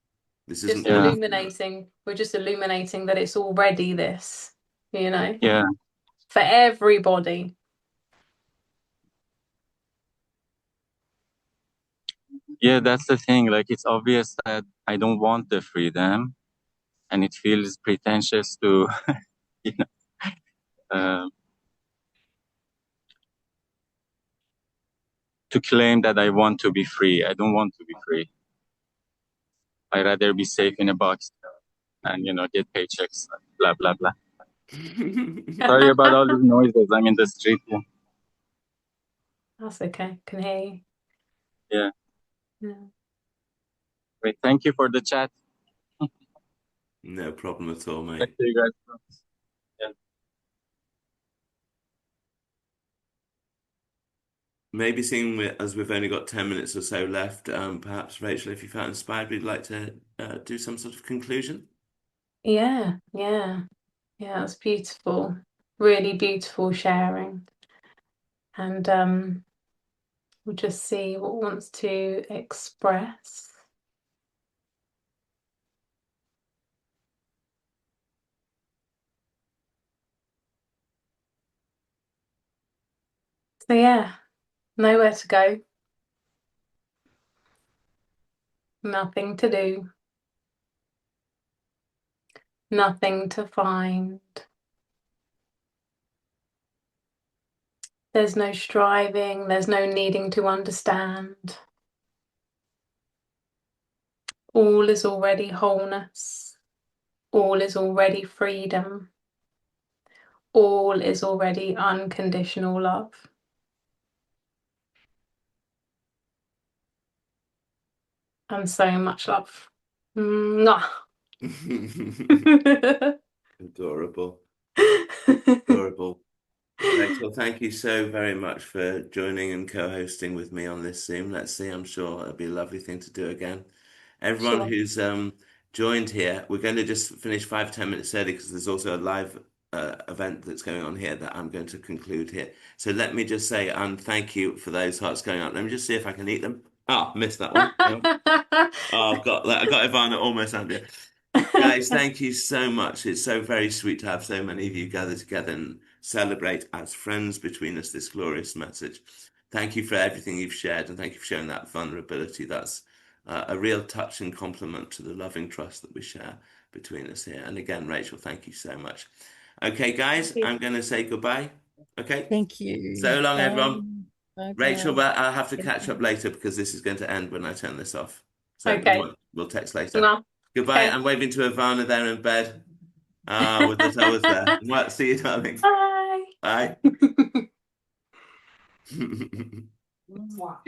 This Just isn't Yeah. illuminating. We're just illuminating that it's already this, Yeah. for everybody. Yeah, that's the thing. Like, it's obvious that I don't want the freedom, and it feels pretentious to, you know, to claim that I want to be free. I don't want to be free. I'd rather be safe in a box and, get paychecks, blah, blah, blah. Sorry about all these noises. I'm in the street. Yeah. That's okay. Can hear you. Yeah. Yeah. Great. Thank you for the chat. No problem at all, Thank mate. you guys. Yeah. Maybe seeing as we've only got 10 minutes or so left, perhaps Rachel, if you felt inspired, we'd like to do some sort of conclusion. Yeah. That's beautiful. Really beautiful sharing. And we'll just see what wants to express. So yeah, nowhere to go. Nothing to do. Nothing to find. There's no striving, there's no needing to understand. All is already wholeness. All is already freedom. All is already unconditional love. And so much love. Mwah. Adorable. Adorable. Rachel, thank you so very much for joining and co-hosting with me on this Zoom. Let's see, I'm sure it'll be a lovely thing to do again. Everyone Sure. who's joined here, we're going to just finish 5-10 minutes early because there's also a live event that's going on here that I'm going to conclude here. So let me just say thank you for those hearts going up. Let me just see if I can eat them. Oh, missed that one. No. Oh, I got Ivana almost under. Guys, thank you so much. It's so very sweet to have so many of you gather together and celebrate as friends between us this glorious message. Thank you for everything you've shared, and thank you for showing that vulnerability. That's a real touch and compliment to the loving trust that we share between us here. And again, Rachel, thank you so much. Okay, guys, Thank you. I'm going to say goodbye. Okay, Thank you. so long, everyone. Bye. Rachel, Bye. but I'll have to catch up later because this is going to end when I turn this off. So Okay. we'll text later. Mwah. Goodbye. Okay. I'm waving to Ivana there in bed. With the towers there. Well, see you, darling. Bye. Bye. Mwah.